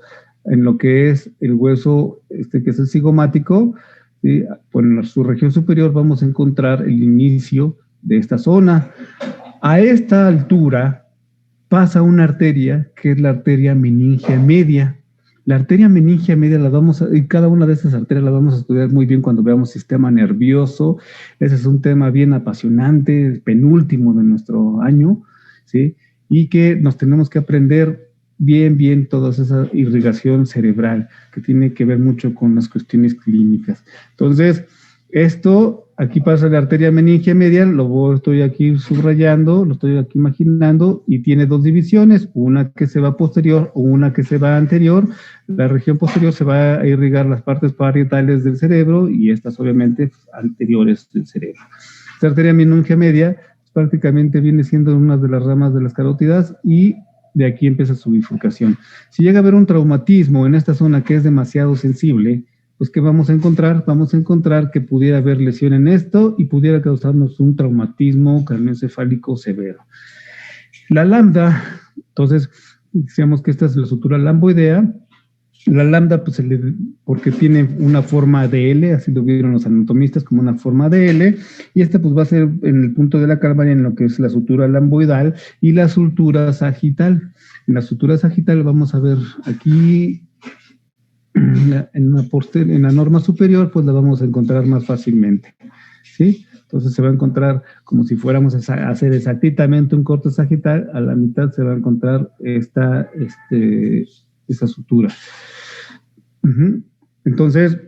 en lo que es el hueso, que es el cigomático, ¿sí? En su región superior vamos a encontrar el inicio de esta zona. A esta altura pasa una arteria que es la arteria meningia media. La arteria meningia media y cada una de estas arterias la vamos a estudiar muy bien cuando veamos sistema nervioso. Ese es un tema bien apasionante, penúltimo de nuestro año, ¿sí? Y que nos tenemos que aprender bien toda esa irrigación cerebral que tiene que ver mucho con las cuestiones clínicas. Entonces, esto, aquí pasa la arteria meningia media, estoy aquí subrayando, lo estoy aquí imaginando, y tiene dos divisiones, una que se va posterior o una que se va anterior. La región posterior se va a irrigar las partes parietales del cerebro y estas obviamente anteriores del cerebro. Esta arteria meningia media prácticamente viene siendo una de las ramas de las carótidas y de aquí empieza su bifurcación. Si llega a haber un traumatismo en esta zona que es demasiado sensible, pues ¿qué vamos a encontrar? Vamos a encontrar que pudiera haber lesión en esto y pudiera causarnos un traumatismo craneoencefálico severo. La lambda, entonces, decíamos que esta es la sutura lamboidea. La lambda, pues, porque tiene una forma de L, así lo vieron los anatomistas como una forma de L, y esta pues va a ser en el punto de la calvaria en lo que es la sutura lamboidal y la sutura sagital. En la sutura sagital vamos a ver aquí en la norma superior, pues la vamos a encontrar más fácilmente, ¿sí? Entonces se va a encontrar como si fuéramos a hacer exactamente un corte sagital, a la mitad se va a encontrar esta sutura. Entonces,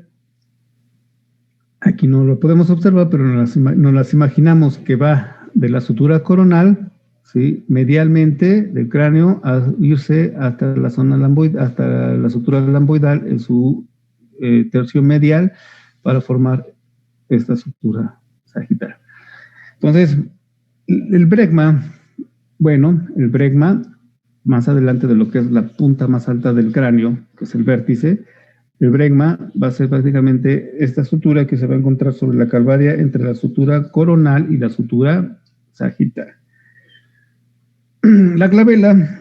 aquí no lo podemos observar, pero nos las imaginamos que va de la sutura coronal, ¿sí? Medialmente del cráneo a irse hasta la zona lamboidal, hasta la sutura lamboidal en su tercio medial para formar esta sutura sagital. Entonces, el bregma, más adelante de lo que es la punta más alta del cráneo, que es el vértice, el bregma va a ser prácticamente esta sutura que se va a encontrar sobre la calvaria entre la sutura coronal y la sutura sagital. La glabela,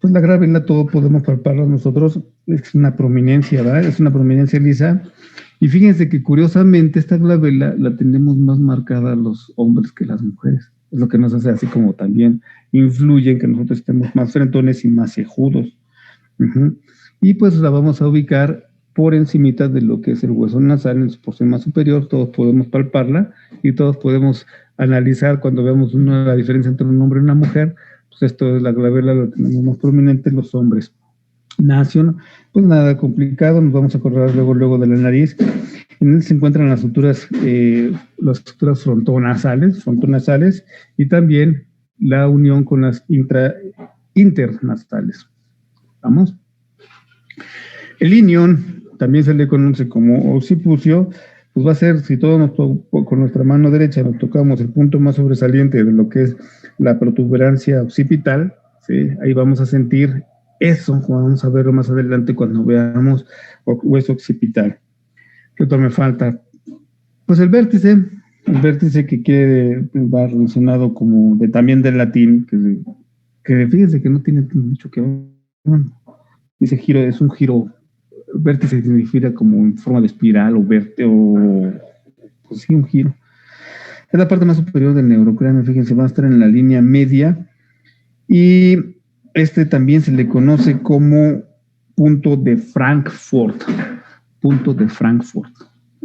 pues la glabela todo podemos palparla nosotros, es una prominencia, ¿verdad? Es una prominencia lisa. Y fíjense que curiosamente esta glabela la tenemos más marcada los hombres que las mujeres. Es lo que nos hace así como también influye en que nosotros estemos más frentones y más cejudos. Y pues la vamos a ubicar por encimita de lo que es el hueso nasal en su porción más superior. Todos podemos palparla y todos podemos analizar cuando vemos la diferencia entre un hombre y una mujer. Pues esto es la glabela, lo tenemos más prominente en los hombres. Nación, pues nada complicado, nos vamos a acordar luego de la nariz. En él se encuentran las suturas frontonasales y también la unión con las internasales. ¿Vamos? El inion, también se le conoce como occipucio, pues va a ser, si todos con nuestra mano derecha nos tocamos el punto más sobresaliente de lo que es la protuberancia occipital, ¿sí? Ahí vamos a sentir eso, vamos a verlo más adelante cuando veamos hueso occipital. ¿Qué otro me falta? Pues el vértice que va relacionado como también del latín, que fíjense que no tiene mucho que ver. Ese giro es un giro, vértice significa como en forma de espiral o pues sí, un giro. Es la parte más superior del neurocráneo, fíjense, va a estar en la línea media y también se le conoce como punto de Frankfurt. Punto de Frankfurt.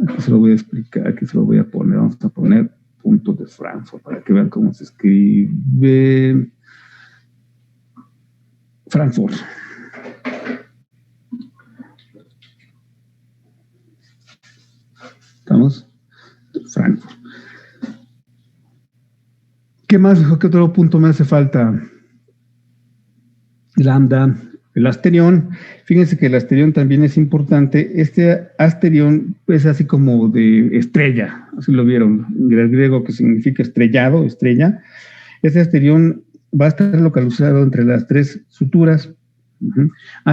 Aquí se lo voy a explicar, aquí se lo voy a poner. Vamos a poner punto de Frankfurt para que vean cómo se escribe Frankfurt. ¿Estamos? Frankfurt. ¿Qué más? ¿Qué otro punto me hace falta? Lambda, el asterión. Fíjense que el asterión también es importante. Este asterión es así como de estrella, así lo vieron, en el griego, que significa estrellado, estrella. Este asterión va a estar localizado entre las 3 suturas.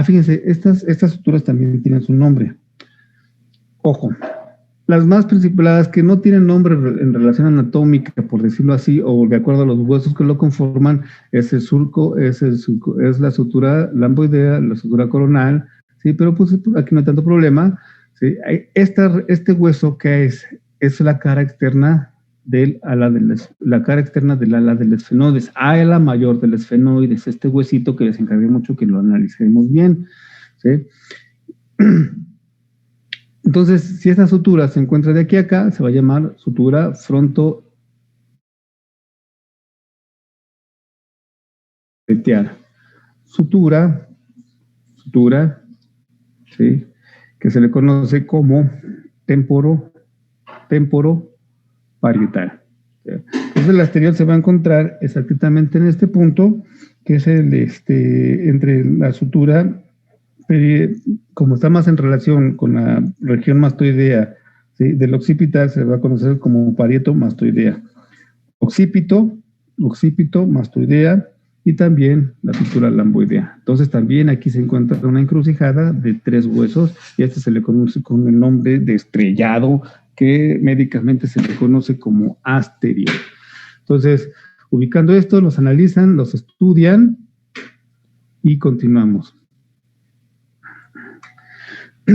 Fíjense, estas suturas también tienen su nombre. Ojo, las más principales, que no tienen nombre en relación anatómica, por decirlo así, o de acuerdo a los huesos que lo conforman, es el surco, es la sutura lamboidea, la sutura coronal, ¿sí? Pero pues aquí no hay tanto problema, ¿sí? Este hueso que es la cara externa del ala del ala del esfenoides, ala mayor del esfenoides, este huesito que les encargué mucho que lo analicemos bien, ¿sí? Entonces, si esta sutura se encuentra de aquí a acá, se va a llamar sutura frontotemporal. Sutura, ¿sí? Que se le conoce como temporoparietal. Entonces, el asterión se va a encontrar exactamente en este punto, que es entre la sutura, como está más en relación con la región mastoidea, ¿sí? Del occipital, se va a conocer como parieto mastoidea. Occipito, mastoidea y también la sutura lamboidea. Entonces también aquí se encuentra una encrucijada de 3 huesos y se le conoce con el nombre de estrellado, que médicamente se le conoce como asterión. Entonces, ubicando esto, los analizan, los estudian y continuamos.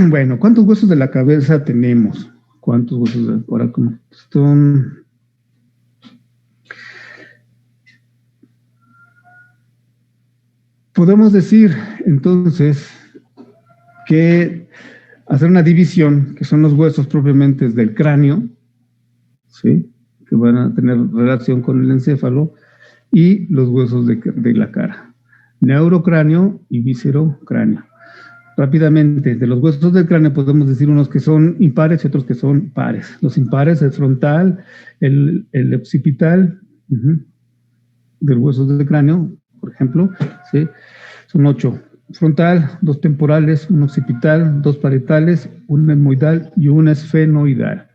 Bueno, ¿cuántos huesos de la cabeza tenemos? ¿Cuántos huesos? Ahora, ¿cómo? Podemos decir, entonces, que hacer una división, que son los huesos propiamente del cráneo, ¿sí? Que van a tener relación con el encéfalo, y los huesos de la cara, neurocráneo y viscerocráneo. Rápidamente, de los huesos del cráneo podemos decir unos que son impares y otros que son pares. Los impares, el frontal, el occipital, del hueso del cráneo, por ejemplo, ¿sí? Son 8. Frontal, 2 temporales, 1 occipital, 2 parietales, 1 etmoidal y 1 esfenoidal.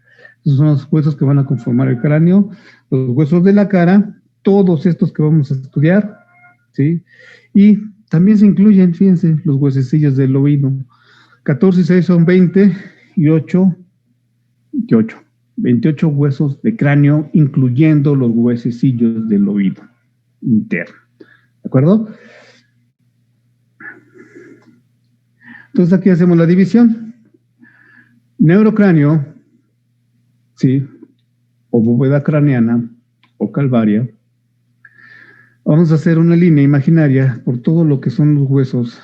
Esos son los huesos que van a conformar el cráneo. Los huesos de la cara, todos estos que vamos a estudiar, ¿sí? Y también se incluyen, fíjense, los huesecillos del oído. 14 y 6 son 20 y 8, 28 huesos de cráneo, incluyendo los huesecillos del oído interno. ¿De acuerdo? Entonces aquí hacemos la división. Neurocráneo, sí, o bóveda craneana, o calvaria. Vamos a hacer una línea imaginaria por todo lo que son los huesos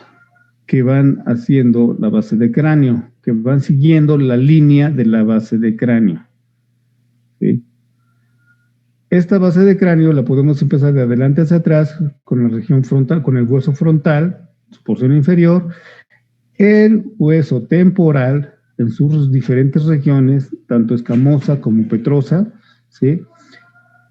que van haciendo la base de cráneo, que van siguiendo la línea de la base de cráneo. ¿Sí? Esta base de cráneo la podemos empezar de adelante hacia atrás con la región frontal, con el hueso frontal, su porción inferior, el hueso temporal en sus diferentes regiones, tanto escamosa como petrosa, ¿sí?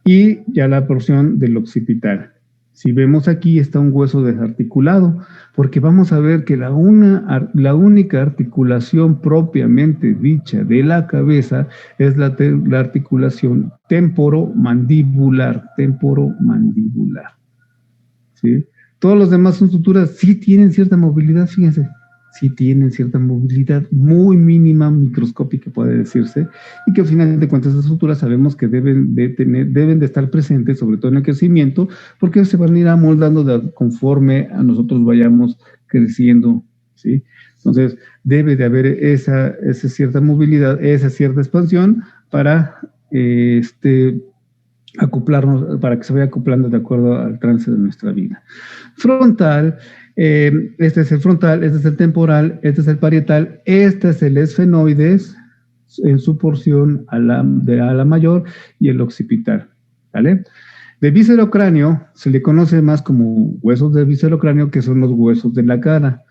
Y ya la porción del occipital. Si vemos aquí está un hueso desarticulado, porque vamos a ver que la única articulación propiamente dicha de la cabeza es la articulación temporomandibular, ¿sí? Todos los demás son suturas, sí tienen cierta movilidad, fíjense, sí tienen cierta movilidad muy mínima, microscópica puede decirse, y que al final de cuentas esas suturas sabemos que deben de estar presentes, sobre todo en el crecimiento, porque se van a ir amoldando conforme a nosotros vayamos creciendo, ¿sí? Entonces debe de haber esa cierta movilidad, esa cierta expansión para acoplarnos, para que se vaya acoplando de acuerdo al trance de nuestra vida. Frontal, este es el frontal, este es el temporal, este es el parietal, este es el esfenoides en su porción de ala mayor y el occipital, ¿vale? De viscerocráneo se le conoce más como huesos de viscerocráneo, que son los huesos de la cara.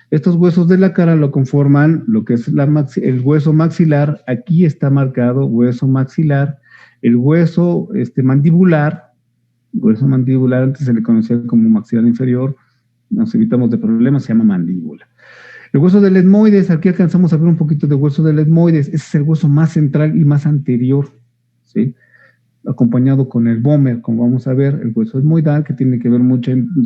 Estos huesos de la cara lo conforman lo que es el hueso maxilar. Aquí está marcado hueso maxilar. El hueso mandibular, antes se le conocía como maxilar inferior, nos evitamos de problemas, se llama mandíbula. El hueso del etmoides, aquí alcanzamos a ver un poquito de hueso del etmoides, ese es el hueso más central y más anterior, ¿sí? Acompañado con el vómer, como vamos a ver, el hueso etmoidal, que tiene que ver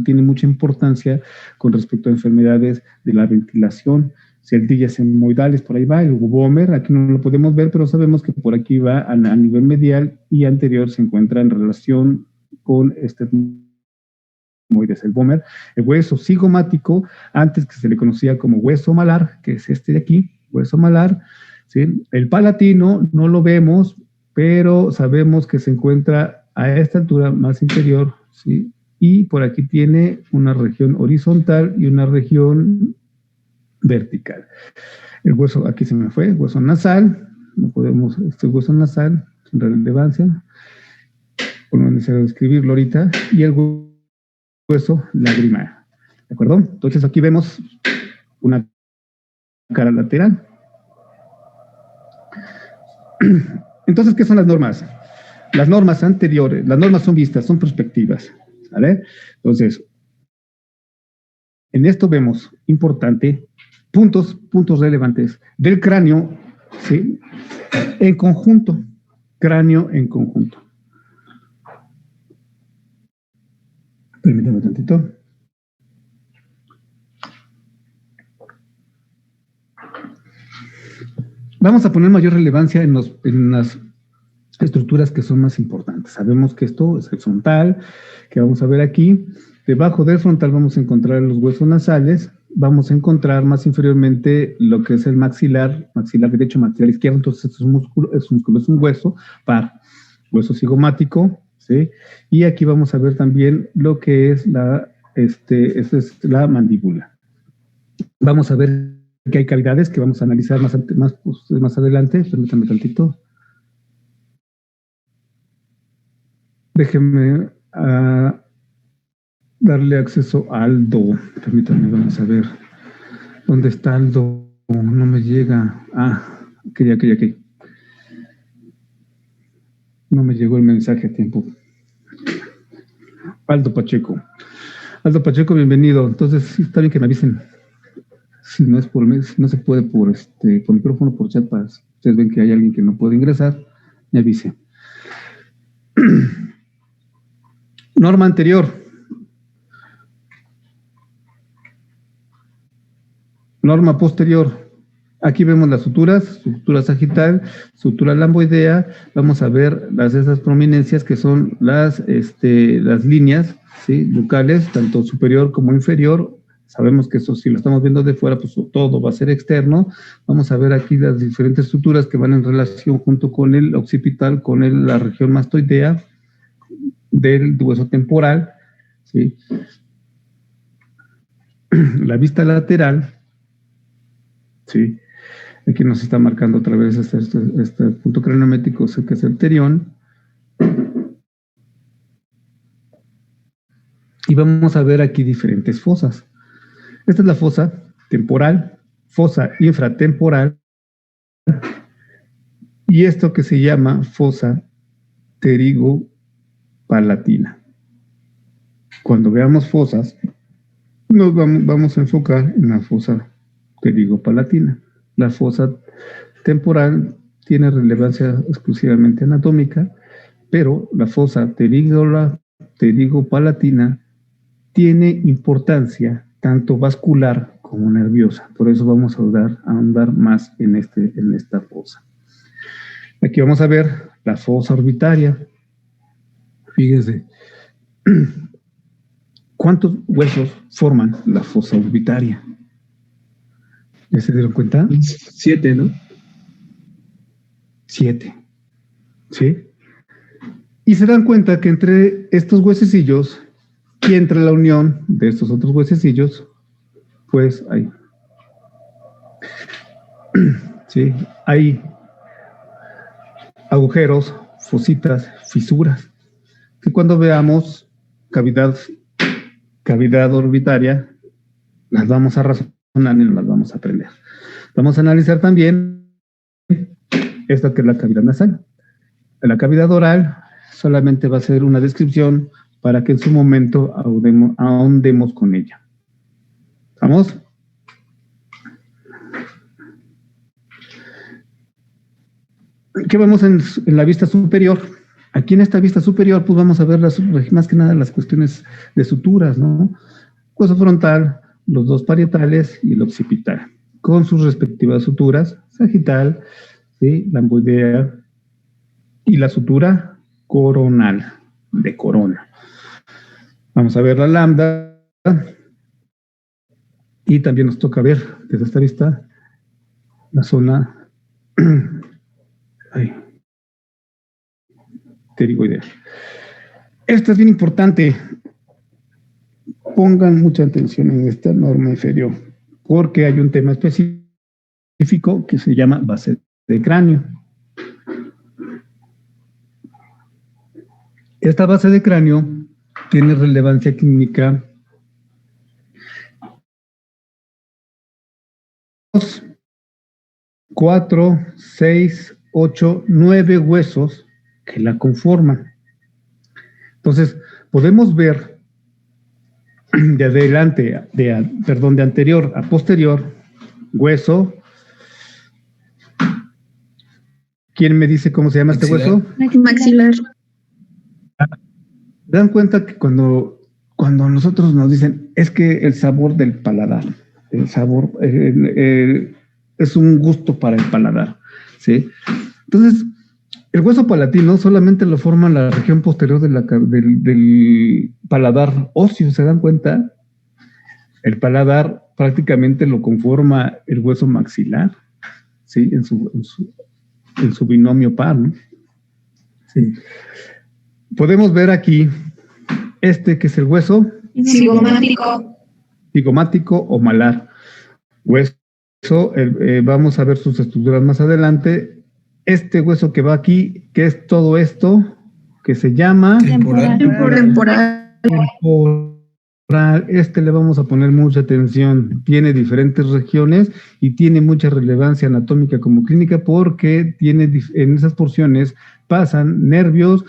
tiene mucha importancia con respecto a enfermedades de la ventilación, cerdillas etmoidales, por ahí va, el vómer, aquí no lo podemos ver, pero sabemos que por aquí va a nivel medial y anterior se encuentra en relación con este etmoides, el vómer, el hueso cigomático, antes que se le conocía como hueso malar, que es este de aquí, hueso malar, ¿sí? El palatino no lo vemos, pero sabemos que se encuentra a esta altura más inferior, ¿sí? Y por aquí tiene una región horizontal y una región vertical. El hueso, aquí se me fue, hueso nasal, no podemos, este hueso nasal, sin relevancia, por no necesario escribirlo ahorita, y el hueso lagrimal, ¿de acuerdo? Entonces aquí vemos una cara lateral. Entonces, ¿qué son las normas? Las normas anteriores, las normas son vistas, son perspectivas, ¿vale? Entonces, en esto vemos, importante, puntos relevantes del cráneo, ¿sí? En conjunto, cráneo en conjunto. Permítame tantito. Vamos a poner mayor relevancia en las estructuras que son más importantes. Sabemos que esto es el frontal, que vamos a ver aquí. Debajo del frontal vamos a encontrar los huesos nasales. Vamos a encontrar más inferiormente lo que es el maxilar derecho, maxilar izquierdo. Entonces, esto es un músculo, es un hueso par, hueso cigomático, ¿sí? Y aquí vamos a ver también lo que es esta es la mandíbula. Vamos a ver que hay cavidades que vamos a analizar más adelante. Permítanme tantito. Déjenme darle acceso a Aldo. Permítanme, vamos a ver. ¿Dónde está Aldo? No me llega. Aquí. No me llegó el mensaje a tiempo. Aldo Pacheco. Aldo Pacheco, bienvenido. Entonces, sí, está bien que me avisen. Si no es por si no se puede por micrófono, por chat, para ustedes ven que hay alguien que no puede ingresar, me avise. Norma anterior. Norma posterior. Aquí vemos las sutura sagital, sutura lamboidea. Vamos a ver esas prominencias que son las líneas, ¿sí? Bucales, tanto superior como inferior. Sabemos que eso, si lo estamos viendo de fuera, pues todo va a ser externo. Vamos a ver aquí las diferentes suturas que van en relación junto con el occipital, con la región mastoidea del hueso temporal, ¿sí? La vista lateral, ¿sí? Aquí nos está marcando otra vez este punto craniométrico, que es el pterión. Y vamos a ver aquí diferentes fosas. Esta es la fosa temporal, fosa infratemporal, y esto que se llama fosa pterigopalatina. Cuando veamos fosas, nos vamos a enfocar en la fosa pterigopalatina. La fosa temporal tiene relevancia exclusivamente anatómica, pero la fosa pterigopalatina tiene importancia tanto vascular como nerviosa. Por eso vamos a ahondar más en esta fosa. Aquí vamos a ver la fosa orbitaria. Fíjense, ¿cuántos huesos forman la fosa orbitaria? ¿Ya se dieron cuenta? 7, ¿no? 7. ¿Sí? Y se dan cuenta que entre estos huesecillos y entre la unión de estos otros huesecillos, pues sí, hay agujeros, fositas, fisuras, que cuando veamos cavidad orbitaria, las vamos a razonar y las vamos a aprender. Vamos a analizar también esta que es la cavidad nasal. La cavidad oral solamente va a ser una descripción para que en su momento ahondemos con ella. ¿Vamos? ¿Qué vemos en la vista superior? Aquí en esta vista superior, pues vamos a ver más que nada las cuestiones de suturas, ¿no? Hueso frontal, los dos parietales y el occipital, con sus respectivas suturas, sagital, ¿sí? Lamboidea y la sutura coronal, de corona. Vamos a ver la lambda y también nos toca ver desde esta vista la zona pterigoidea. Esto es bien importante. Pongan mucha atención en esta norma inferior, porque hay un tema específico que se llama base de cráneo. Esta base de cráneo tiene relevancia clínica 4, 6, 8, 9 huesos que la conforman. Entonces, podemos ver de anterior a posterior, hueso. ¿Quién me dice cómo se llama este hueso? Maxilar. Dan cuenta que cuando nosotros nos dicen, es que el sabor del paladar, el sabor es un gusto para el paladar, ¿sí? Entonces, el hueso palatino solamente lo forma la región posterior del paladar óseo, ¿se dan cuenta? El paladar prácticamente lo conforma el hueso maxilar, ¿sí? En su binomio par, ¿no? Sí. Podemos ver aquí que es el hueso cigomático o malar. Hueso, vamos a ver sus estructuras más adelante. Este hueso que va aquí, que es todo esto, que se llama Temporal. Le vamos a poner mucha atención. Tiene diferentes regiones y tiene mucha relevancia anatómica como clínica porque en esas porciones pasan nervios,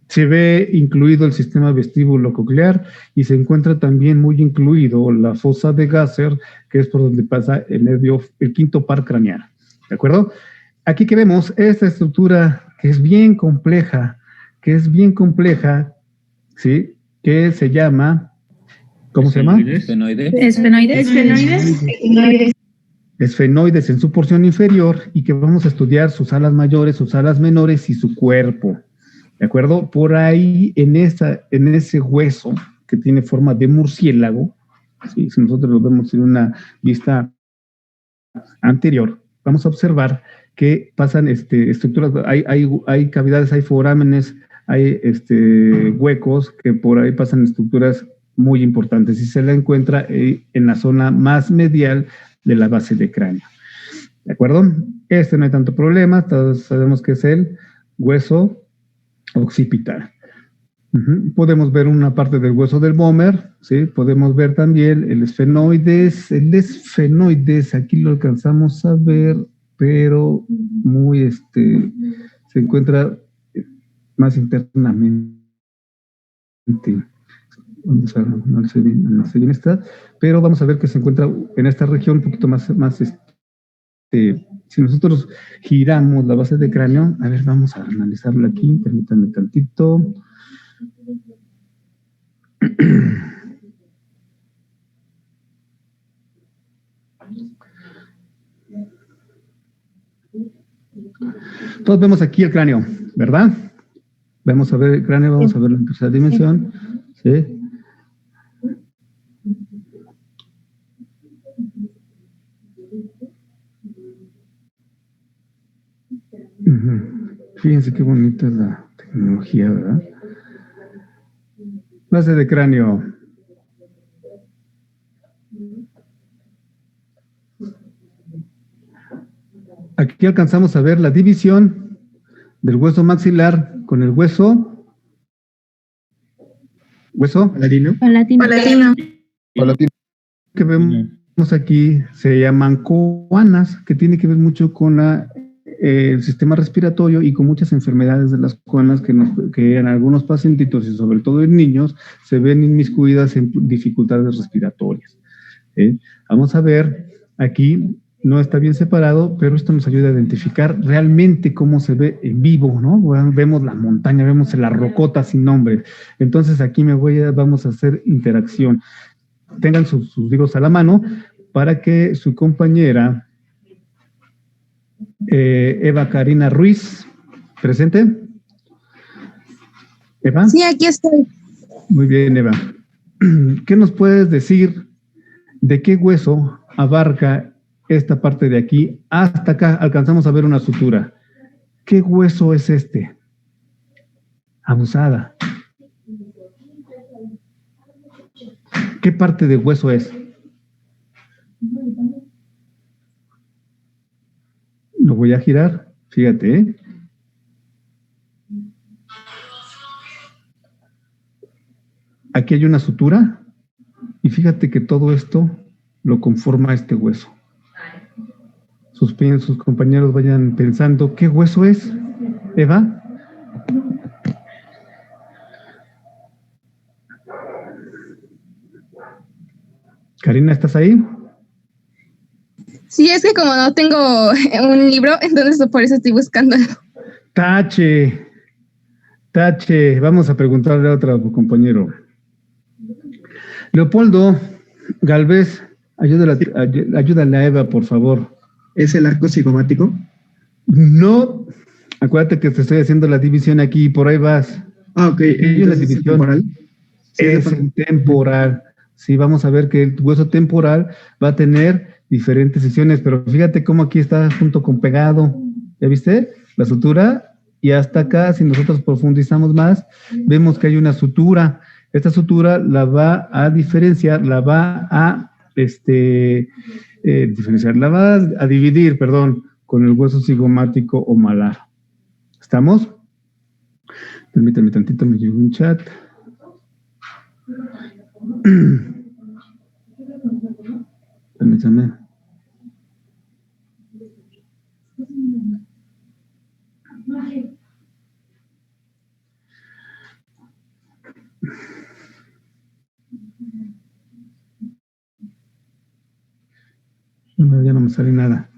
se ve incluido el sistema vestíbulo coclear y se encuentra también muy incluido la fosa de Gasser, que es por donde pasa el quinto par craneal. ¿De acuerdo? Aquí que vemos esta estructura que es bien compleja, ¿sí? Que se llama, ¿cómo se llama? Esfenoides en su porción inferior y que vamos a estudiar sus alas mayores, sus alas menores y su cuerpo. ¿De acuerdo? Por ahí, en ese hueso que tiene forma de murciélago, ¿sí? Si nosotros lo vemos en una vista anterior, vamos a observar que pasan estructuras, hay cavidades, hay forámenes, hay huecos que por ahí pasan estructuras muy importantes y se la encuentra en la zona más medial de la base de cráneo. ¿De acuerdo? No hay tanto problema, todos sabemos que es el hueso occipital. Podemos ver una parte del hueso del Vomer, ¿sí? Podemos ver también el esfenoides. El esfenoides, aquí lo alcanzamos a ver, pero muy, se encuentra más internamente. No sé bien está, pero vamos a ver que se encuentra en esta región un poquito más si nosotros giramos la base de cráneo, a ver, vamos a analizarlo aquí, permítanme tantito. Todos vemos aquí el cráneo, ¿verdad? Vamos a ver el cráneo, vamos a verlo en tercera dimensión, ¿sí? Fíjense qué bonita es la Tecnología, ¿verdad? Base de cráneo. Aquí alcanzamos a ver la división del hueso maxilar con el hueso ¿Palatino? Palatino. que vemos aquí se llaman coanas, que tiene que ver mucho con el sistema respiratorio y con muchas enfermedades de las coanas que en algunos pacientitos y sobre todo en niños se ven inmiscuidas en dificultades respiratorias. Vamos a ver aquí. No está bien separado, pero esto nos ayuda a identificar realmente cómo se ve en vivo, ¿no? Bueno, vemos la montaña, vemos la rocota sin nombre. Entonces aquí vamos a hacer interacción. Tengan sus libros a la mano para que su compañera Eva Karina Ruiz, ¿presente? ¿Eva? Sí, aquí estoy. Muy bien, Eva. ¿Qué nos puedes decir de qué hueso abarca esta parte de aquí hasta acá? Alcanzamos a ver una sutura. ¿Qué hueso es este? Abusada. ¿Qué parte de hueso es? Lo voy a girar, fíjate, ¿eh? Aquí hay una sutura y fíjate que todo esto lo conforma este hueso. Sus compañeros vayan pensando, ¿qué hueso es, Eva? Karina, ¿estás ahí? Sí, es que como no tengo un libro, entonces por eso estoy buscándolo. Tache, vamos a preguntarle a otro compañero. Leopoldo Galvez, ayúdale a Eva, por favor. ¿Es el arco cigomático? No, acuérdate que te estoy haciendo la división aquí y por ahí vas. Ah, ok. Hay una división. ¿Temporal? Es el temporal. Sí, vamos a ver que el hueso temporal va a tener diferentes secciones, pero fíjate cómo aquí está junto con pegado. ¿Ya viste? La sutura. Y hasta acá, si nosotros profundizamos más, vemos que hay una sutura. Esta sutura la va a diferenciar, la va a dividir, perdón, con el hueso cigomático o malar. ¿Estamos? Permítame tantito, me llegó un chat. Permítame. No, ya no me sale nada.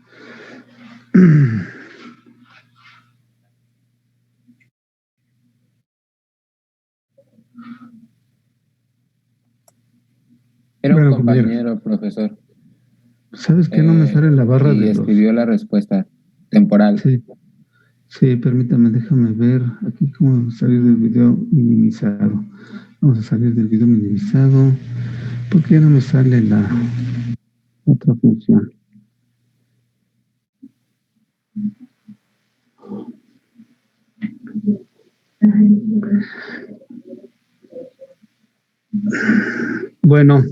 Era un Bueno, compañero, profesor. ¿Sabes qué? No me sale la barra y de escribió la respuesta temporal. Sí, permítame, déjame ver aquí cómo salir del video minimizado. Vamos a salir del video minimizado porque ya no me sale la otra función. Bueno,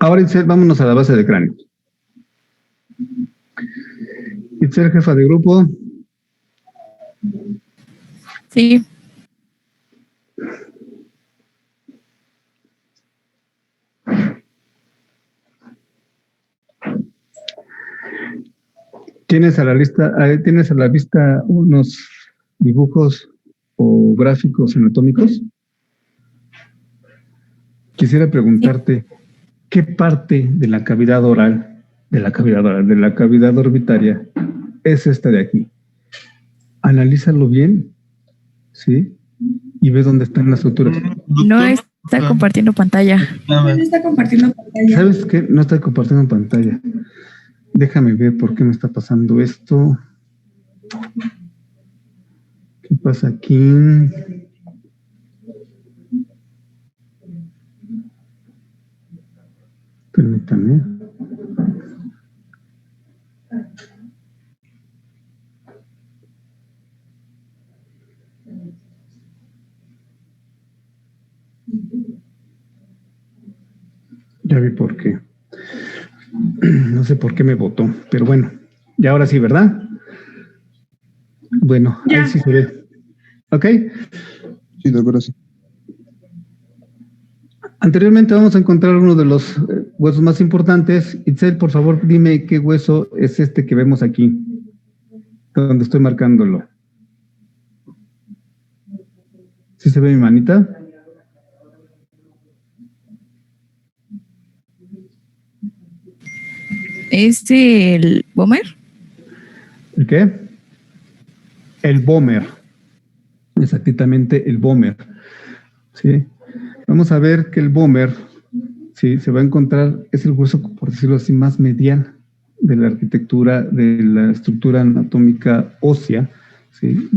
ahora Itzel, vámonos a la base de cráneo. Itzel, jefa de grupo. Sí. ¿Tienes a la vista unos dibujos o gráficos anatómicos? Quisiera preguntarte, ¿qué parte de la cavidad oral, de la cavidad orbitaria, es esta de aquí? Analízalo bien, ¿sí? Y ve dónde están las suturas. No está compartiendo pantalla. No está compartiendo pantalla. ¿Sabes qué? No está compartiendo pantalla. Déjame ver por qué me está pasando esto. ¿Qué pasa aquí? Permítame. Ya vi por qué. No sé por qué me votó, pero bueno. Y ahora sí, ¿verdad? Bueno, Ya. ahí sí se ve. ¿Ok? Sí, doctora, sí. Anteriormente vamos a encontrar uno de los huesos más importantes. Itzel, por favor, dime qué hueso es este que vemos aquí, donde estoy marcándolo. ¿Sí se ve mi manita? ¿Es el Bomer? ¿El qué? El Bomer. Exactamente, el Bomer. ¿Sí? Vamos a ver que el Bomer, sí, se va a encontrar, es el hueso, por decirlo así, más medial de la arquitectura, de la estructura anatómica ósea, ¿sí?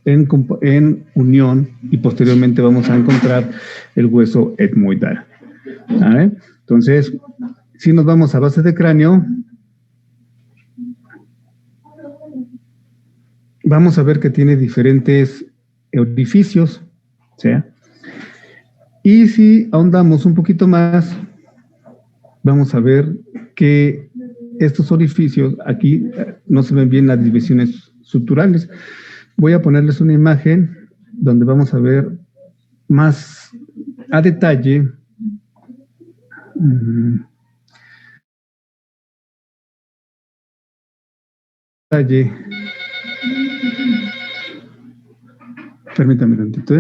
En unión, y posteriormente vamos a encontrar el hueso etmoidal. ¿Vale? Entonces, si nos vamos a base de cráneo, vamos a ver que tiene diferentes orificios, ¿sí? Y si ahondamos un poquito más, vamos a ver que estos orificios, aquí no se ven bien las divisiones suturales. Voy a ponerles una imagen donde vamos a ver más a detalle permítame tantito,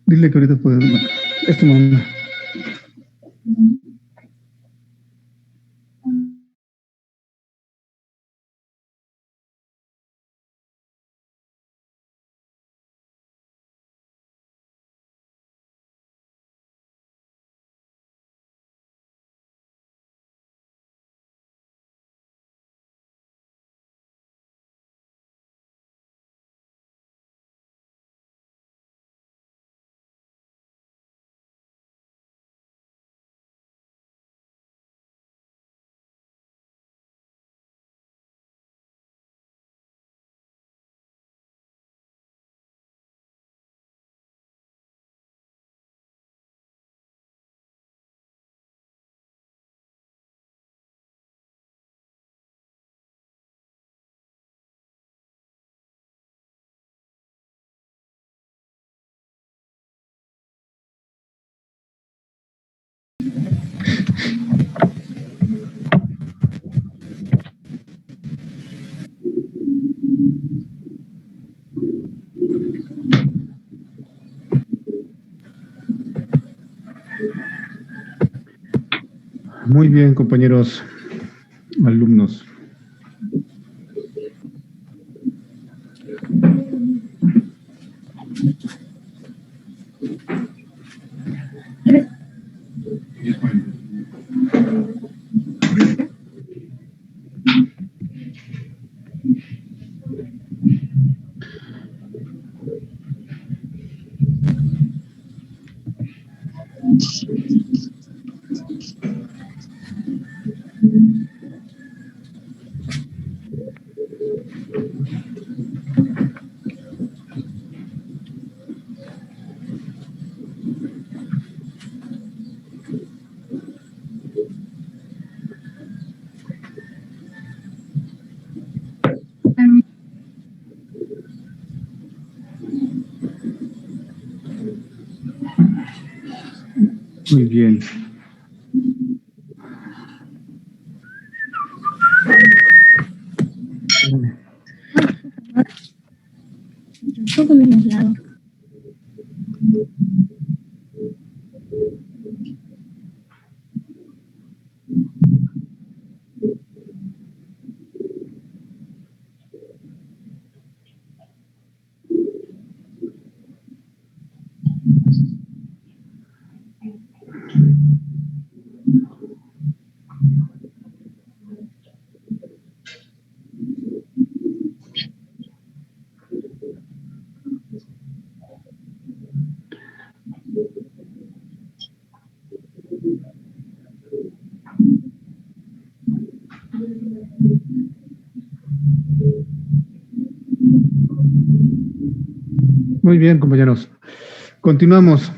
dile que ahorita puedes, este momento. Muy bien, compañeros, alumnos. Muy bien. Todo bien aislado. Muy bien, compañeros. Continuamos.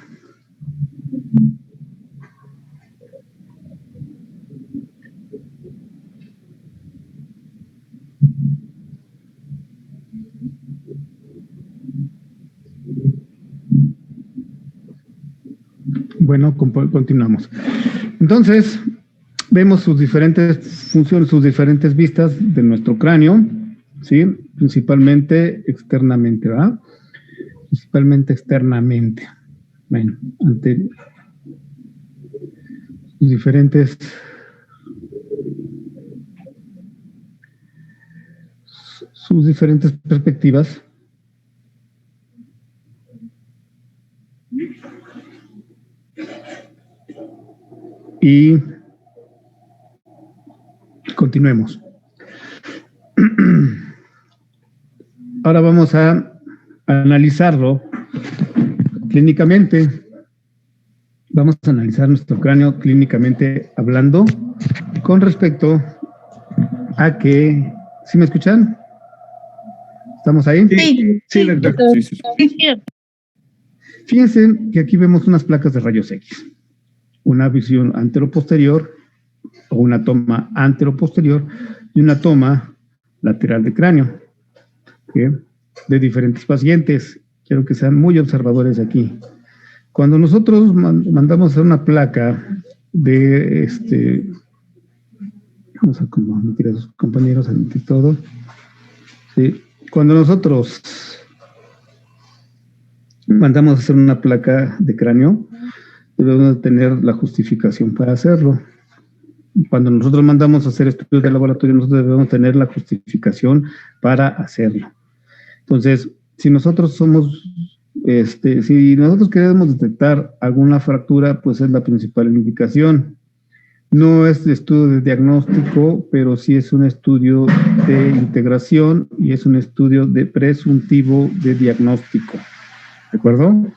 Bueno, continuamos. Entonces, vemos sus diferentes funciones, sus diferentes vistas de nuestro cráneo, ¿sí? Principalmente externamente, ¿verdad? Principalmente externamente. Bueno, ante sus diferentes perspectivas. Y continuemos. Ahora vamos a analizarlo clínicamente. Vamos a analizar nuestro cráneo clínicamente hablando con respecto a que... ¿Sí me escuchan? ¿Estamos ahí? Sí, doctor. Sí. Fíjense que aquí vemos unas placas de rayos X. Una visión anteroposterior o una toma anteroposterior y una toma lateral de cráneo, ¿sí? De diferentes pacientes. Quiero que sean muy observadores aquí. Cuando nosotros mandamos a una placa de vamos a compartir a sus compañeros ante todo. ¿Sí? Cuando nosotros mandamos a hacer una placa de cráneo, debemos tener la justificación para hacerlo. Cuando nosotros mandamos a hacer estudios de laboratorio, nosotros debemos tener la justificación para hacerlo. Entonces, si nosotros queremos detectar alguna fractura, pues es la principal indicación. No es estudio de diagnóstico, pero sí es un estudio de integración y es un estudio de presuntivo de diagnóstico. ¿De acuerdo?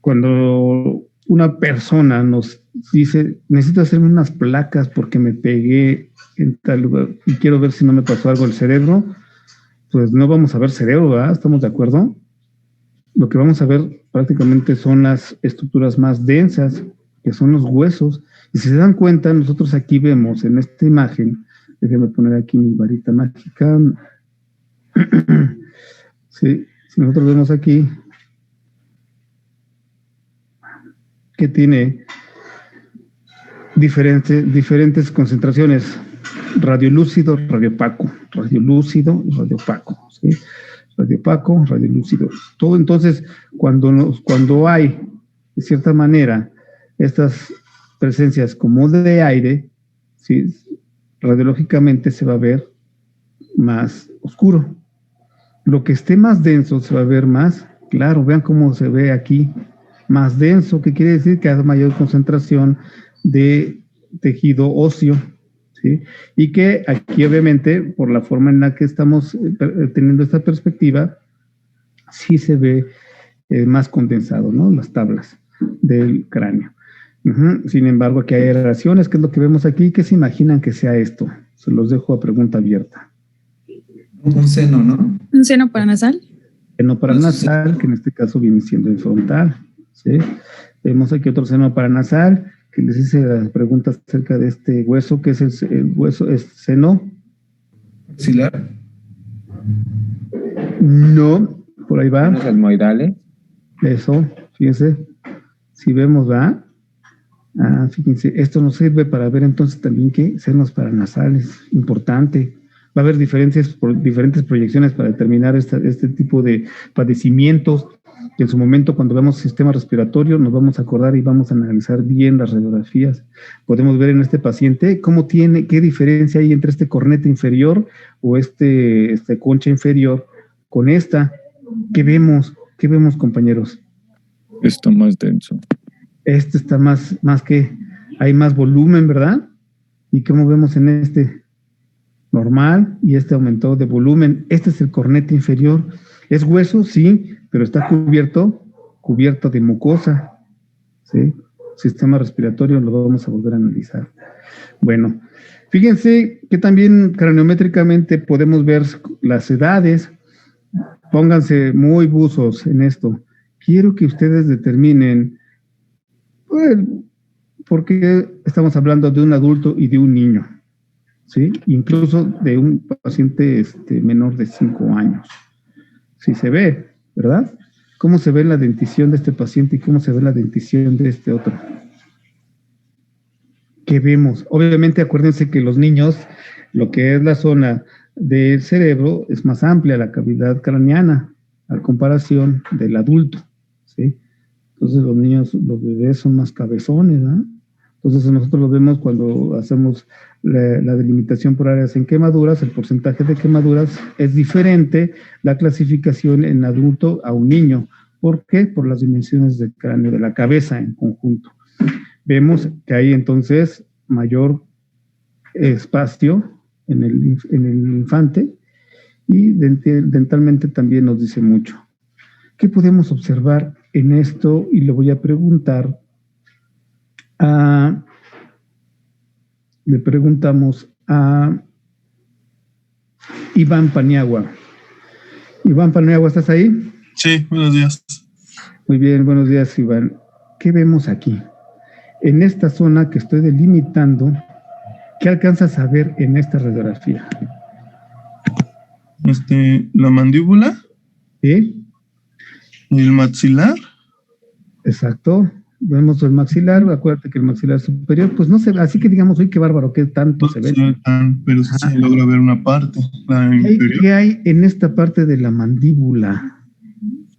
Cuando una persona nos dice, necesito hacerme unas placas porque me pegué en tal lugar y quiero ver si no me pasó algo al cerebro, pues no vamos a ver cerebro, ¿verdad? ¿Estamos de acuerdo? Lo que vamos a ver prácticamente son las estructuras más densas, que son los huesos. Y si se dan cuenta, nosotros aquí vemos en esta imagen, déjenme poner aquí mi varita mágica. Sí, si nosotros vemos aquí, que tiene diferentes concentraciones, radiolúcido, radiopaco, radiolúcido y radiopaco, ¿sí? Radiopaco, radiolúcido. Todo entonces, cuando hay, de cierta manera, estas presencias como de aire, ¿sí? Radiológicamente se va a ver más oscuro. Lo que esté más denso se va a ver más claro. Vean cómo se ve aquí, más denso, que quiere decir que hay mayor concentración de tejido óseo, ¿sí? Y que aquí obviamente, por la forma en la que estamos teniendo esta perspectiva, sí se ve más condensado, ¿no? Las tablas del cráneo. Sin embargo, aquí hay aeraciones, que es lo que vemos aquí. ¿Qué se imaginan que sea esto? Se los dejo a pregunta abierta. Un seno, ¿no? Un seno paranasal. Seno paranasal, que en este caso viene siendo el frontal, ¿sí? Vemos aquí otro seno paranasal, que les hice las preguntas acerca de este hueso, que es el hueso, es seno. Axilar. No, por ahí va. Los almoidales. Eso, fíjense. Si vemos, ¿va? Fíjense, esto nos sirve para ver entonces también que senos paranasales, importante. Va a haber diferentes proyecciones para determinar este tipo de padecimientos, que en su momento cuando vemos sistema respiratorio nos vamos a acordar y vamos a analizar bien las radiografías. Podemos ver en este paciente qué diferencia hay entre este cornete inferior o este concha inferior con esta. ¿Qué vemos? ¿Qué vemos, compañeros? Está más denso. Este está más que, hay más volumen, ¿verdad? ¿Y cómo vemos en este? Normal, y este aumentó de volumen. Este es el cornete inferior. ¿Es hueso? Sí, pero está cubierto de mucosa, ¿sí? Sistema respiratorio lo vamos a volver a analizar. Bueno, fíjense que también craniométricamente podemos ver las edades. Pónganse muy buzos en esto. Quiero que ustedes determinen por qué estamos hablando de un adulto y de un niño, ¿sí? Incluso de un paciente menor de 5 años. Sí se ve, ¿verdad? cómo se ve la dentición de este paciente y cómo se ve la dentición de este otro. ¿Qué vemos? Obviamente acuérdense que los niños, lo que es la zona del cerebro es más amplia, la cavidad craneana, a comparación del adulto, ¿sí? Entonces los niños, los bebés son más cabezones, ¿no? Entonces nosotros lo vemos cuando hacemos la delimitación por áreas en quemaduras, el porcentaje de quemaduras es diferente, la clasificación en adulto a un niño. ¿Por qué? Por las dimensiones del cráneo, de la cabeza en conjunto. Vemos que hay entonces mayor espacio en el infante y dentalmente también nos dice mucho. ¿Qué podemos observar en esto? Y le voy a preguntar le preguntamos a Iván Paniagua. Iván Paniagua, ¿estás ahí? Sí, buenos días. Muy bien, buenos días, Iván. ¿Qué vemos aquí? En esta zona que estoy delimitando, ¿qué alcanzas a ver en esta radiografía? La mandíbula. ¿Sí? El maxilar. Exacto. Vemos el maxilar, acuérdate que el maxilar superior, pues no se ve, así que digamos, uy, qué bárbaro, qué tanto No se ve. Pero sí se logra ver una parte, la inferior. ¿Qué hay en esta parte de la mandíbula?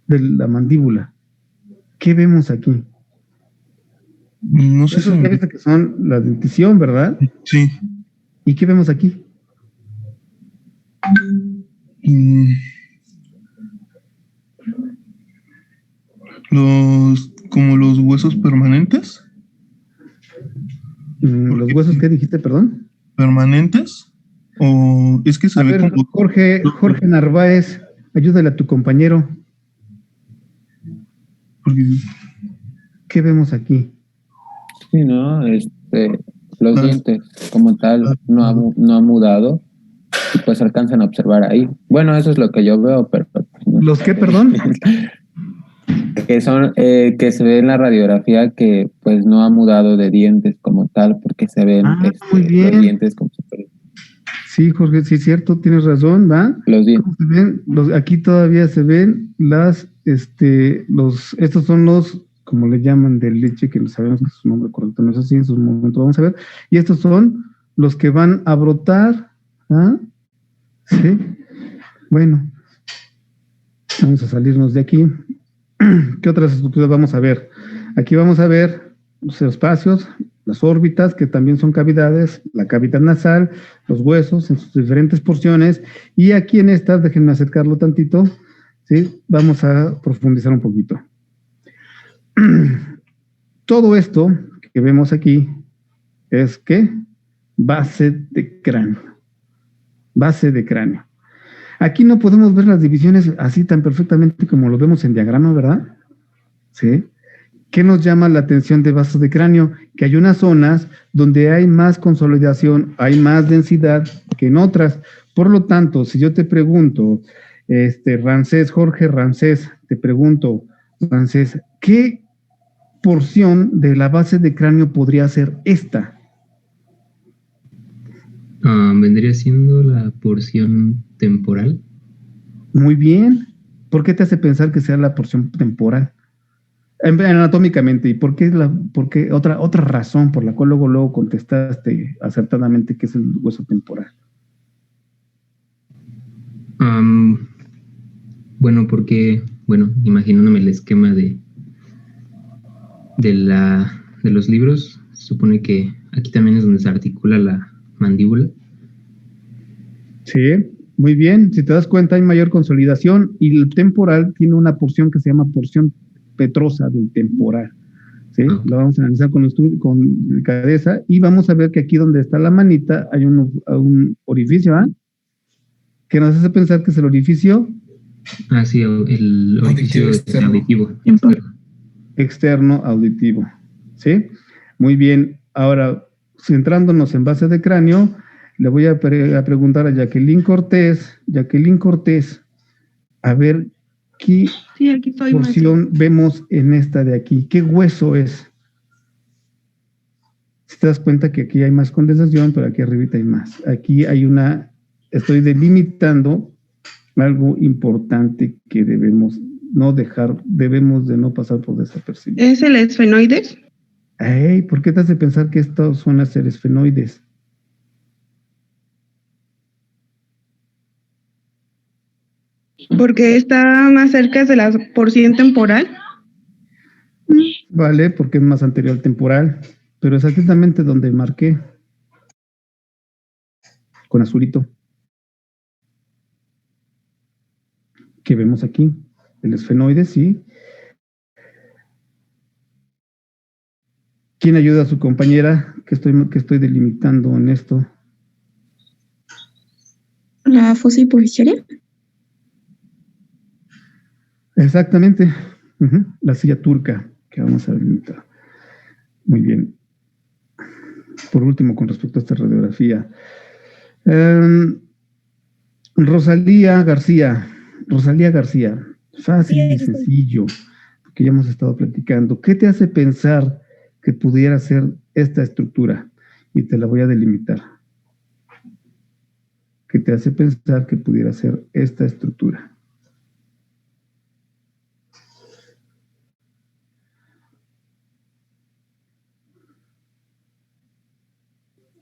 De la mandíbula. ¿Qué vemos aquí? No sé Esos ya que son la dentición, ¿verdad? Sí. ¿Y qué vemos aquí? Como los huesos permanentes. ¿Los huesos qué dijiste, perdón? ¿Permanentes? ¿O es que se ve como... Jorge Narváez, ayúdale a tu compañero. ¿Qué vemos aquí? Sí, ¿no? Los dientes como tal no ha mudado y pues alcanzan a observar ahí. Bueno, eso es lo que yo veo, pero... ¿Los qué, perdón? que se ve en la radiografía que pues no ha mudado de dientes como tal, porque se ven muy bien. los dientes como super... Sí, Jorge, sí es cierto, tienes razón, ¿va? Los dientes. ¿Cómo se ven? Aquí todavía se ven estos son los, como le llaman, de leche, que no sabemos que es su nombre correcto, no es así, en su momento vamos a ver, y estos son los que van a brotar, ¿ah? Sí, bueno, vamos a salirnos de aquí. ¿Qué otras estructuras vamos a ver? Aquí vamos a ver los espacios, las órbitas, que también son cavidades, la cavidad nasal, los huesos en sus diferentes porciones, y aquí en estas, déjenme acercarlo tantito, ¿sí? Vamos a profundizar un poquito. Todo esto que vemos aquí es ¿qué? Base de cráneo. Base de cráneo. Aquí no podemos ver las divisiones así tan perfectamente como lo vemos en diagrama, ¿verdad? ¿Sí? ¿Qué nos llama la atención de vasos de cráneo? Que hay unas zonas donde hay más consolidación, hay más densidad que en otras. Por lo tanto, si yo te pregunto, Jorge Rancés, te pregunto, Rancés, ¿qué porción de la base de cráneo podría ser esta? Vendría siendo la porción temporal. Muy bien. ¿Por qué te hace pensar que sea la porción temporal? Anatómicamente. ¿Y por qué otra razón por la cual luego contestaste acertadamente que es el hueso temporal? Imaginándome el esquema de los libros, se supone que aquí también es donde se articula la mandíbula. Sí, muy bien. Si te das cuenta, hay mayor consolidación y el temporal tiene una porción que se llama porción petrosa del temporal. ¿Sí? Lo vamos a analizar con delicadeza y vamos a ver que aquí donde está la manita hay un orificio, ¿ah? Que nos hace pensar que es el orificio. Sí, el orificio auditivo. Externo auditivo. ¿Sí? Muy bien. Ahora, centrándonos en base de cráneo, le voy a preguntar a Jacqueline Cortés, a ver qué porción vemos en esta de aquí. ¿Qué hueso es? Si te das cuenta que aquí hay más condensación, pero aquí arribita hay más. Aquí hay estoy delimitando algo importante que debemos debemos de no pasar por desapercibidos. ¿Es el esfenoides? Ey, ¿por qué te hace pensar que estos son las esfenoides? Porque está más cerca de la porción temporal. Vale, porque es más anterior al temporal, pero es exactamente donde marqué con azulito que vemos aquí, el esfenoide, sí. ¿Quién ayuda a su compañera que estoy delimitando en esto? La fosa hipofisiaria. Exactamente, la silla turca que vamos a delimitar. Muy bien. Por último, con respecto a esta radiografía, Rosalía García, fácil y sencillo, porque ya hemos estado platicando. ¿Qué te hace pensar que pudiera ser esta estructura? Y te la voy a delimitar. ¿Qué te hace pensar que pudiera ser esta estructura?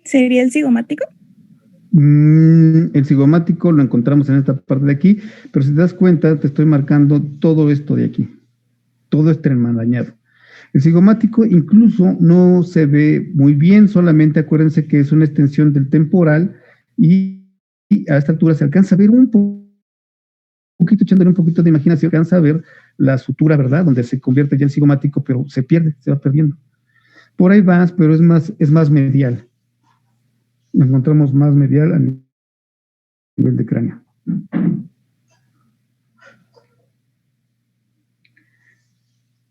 ¿Sería el cigomático? El cigomático lo encontramos en esta parte de aquí, pero si te das cuenta, te estoy marcando todo esto de aquí, todo este enmarañado. El cigomático incluso no se ve muy bien, solamente acuérdense que es una extensión del temporal y a esta altura se alcanza a ver un poquito, echándole un poquito de imaginación, se alcanza a ver la sutura, ¿verdad? Donde se convierte ya el cigomático, pero se pierde, se va perdiendo. Por ahí vas, pero es más medial. Nos encontramos más medial a nivel de cráneo.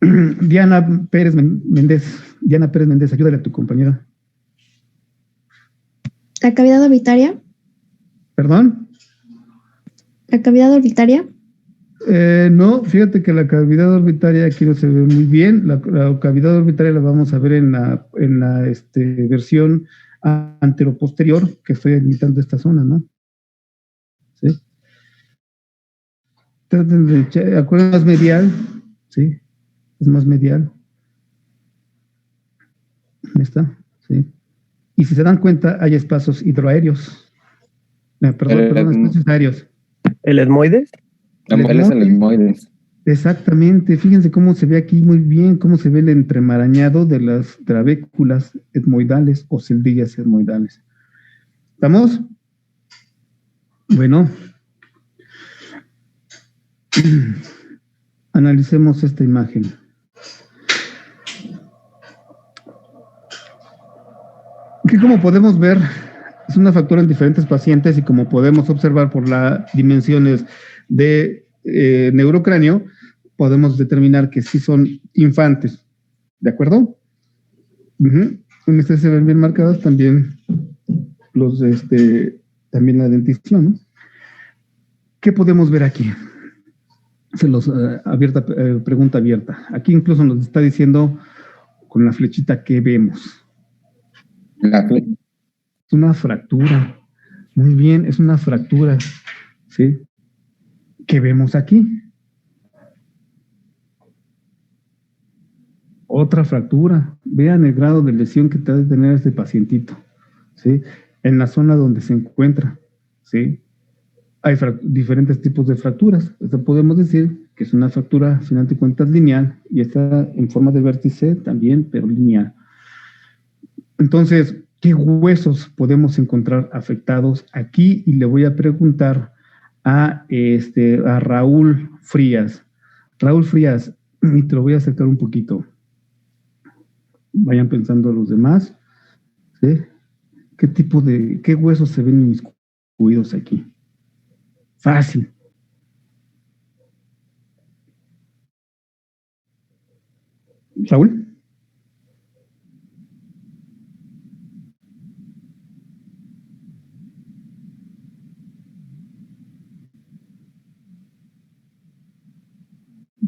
Diana Pérez Méndez, ayúdale a tu compañera. ¿La cavidad orbitaria? ¿Perdón? ¿La cavidad orbitaria? No, fíjate que la cavidad orbitaria aquí no se ve muy bien. La cavidad orbitaria la vamos a ver en la versión anteroposterior, que estoy delimitando esta zona, ¿no? ¿Sí? Acuérdense, más medial, ¿sí? Es más medial. Ahí está, ¿sí? Y si se dan cuenta, hay espacios hidroaéreos. Perdón, espacios aéreos. ¿El etmoides? ¿Cuál es el etmoides? Exactamente, fíjense cómo se ve aquí muy bien, cómo se ve el entremarañado de las trabéculas etmoidales o celdillas etmoidales. ¿Estamos? Bueno. Analicemos esta imagen. Aquí, como podemos ver, es una fractura en diferentes pacientes y como podemos observar por las dimensiones de neurocráneo, podemos determinar que sí son infantes. ¿De acuerdo? En este se ven bien marcados también también la dentición, ¿no? ¿Qué podemos ver aquí? Pregunta abierta. Aquí incluso nos está diciendo con la flechita qué vemos. Es una fractura. Muy bien, es una fractura. ¿Sí? ¿Qué vemos aquí? Otra fractura. Vean el grado de lesión que debe tener este pacientito, ¿sí? En la zona donde se encuentra, ¿sí? Hay diferentes tipos de fracturas. Esto podemos decir que es una fractura, al final de cuentas, lineal, y está en forma de vértice también, pero lineal. Entonces, ¿qué huesos podemos encontrar afectados aquí? Y le voy a preguntar a Raúl Frías. Raúl Frías, y te lo voy a acercar un poquito. Vayan pensando los demás, ¿sí? ¿Qué huesos se ven inmiscuidos aquí? Fácil. Raúl.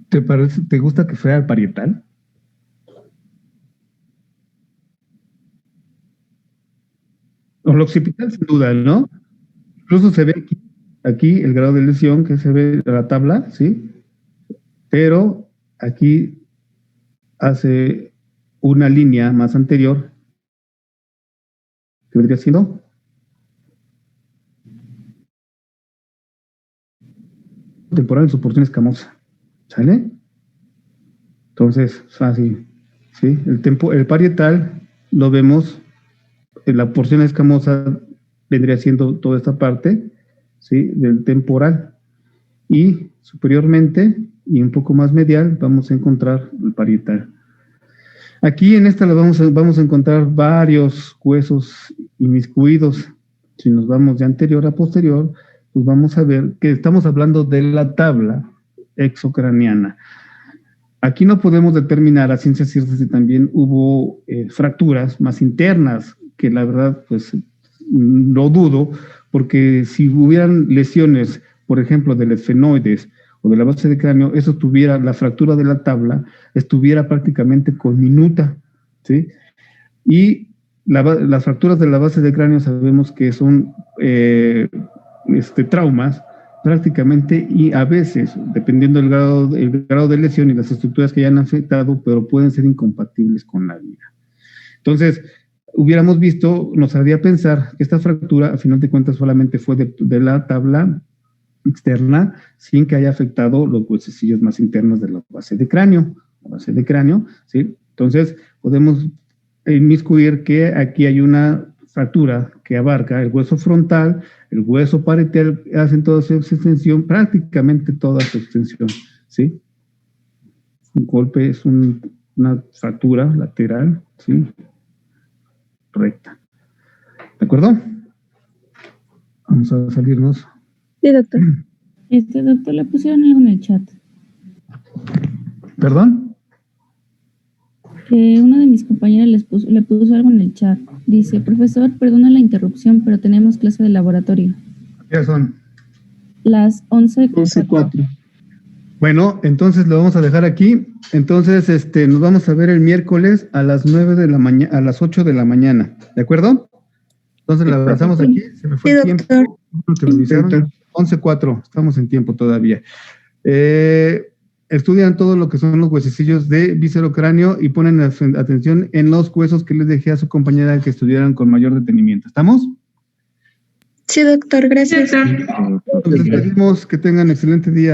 ¿Te gusta que fuera el parietal? O el occipital, sin duda, ¿no? Incluso se ve aquí el grado de lesión que se ve en la tabla, ¿sí? Pero aquí hace una línea más anterior, que vendría siendo temporal en su porción escamosa. ¿Sale? Entonces, así, ¿sí? El parietal lo vemos, en la porción escamosa vendría siendo toda esta parte, ¿sí? Del temporal. Y superiormente, y un poco más medial, vamos a encontrar el parietal. Aquí en esta vamos a encontrar varios huesos inmiscuidos. Si nos vamos de anterior a posterior, pues vamos a ver que estamos hablando de la tabla exocraniana. Aquí no podemos determinar a ciencia cierta si también hubo fracturas más internas, que la verdad, pues, lo dudo, porque si hubieran lesiones, por ejemplo, del esfenoides o de la base de cráneo, eso tuviera, la fractura de la tabla estuviera prácticamente conminuta, ¿sí? Y las fracturas de la base de cráneo sabemos que son traumas prácticamente, y a veces, dependiendo del grado de lesión y las estructuras que hayan afectado, pero pueden ser incompatibles con la vida. Entonces, hubiéramos visto, nos haría pensar que esta fractura, a final de cuentas, solamente fue de la tabla externa, sin que haya afectado los huesecillos más internos de la base de cráneo, ¿sí? Entonces, podemos inmiscuir que aquí hay una fractura que abarca el hueso frontal, el hueso parietal, hacen toda su extensión, prácticamente toda su extensión, ¿sí? Un golpe es una fractura lateral, ¿sí? Recta. ¿De acuerdo? Vamos a salirnos. Sí, doctor. Doctor, le pusieron algo en el chat. ¿Perdón? Que una de mis compañeras le puso algo en el chat. Dice, profesor, perdona la interrupción, pero tenemos clase de laboratorio. ¿Qué son? Las 11:04. Bueno, entonces lo vamos a dejar aquí. Entonces, nos vamos a ver el miércoles a las 9 de la mañana, a las 8 de la mañana. ¿De acuerdo? Entonces la abrazamos aquí. Se me fue el tiempo. Que lo hicieron. 11:04. Estamos en tiempo todavía. Estudian todo lo que son los huesecillos de viscerocráneo y ponen atención en los huesos que les dejé a su compañera que estudiaran con mayor detenimiento. ¿Estamos? Sí, doctor, gracias. Nos despedimos, que tengan excelente día.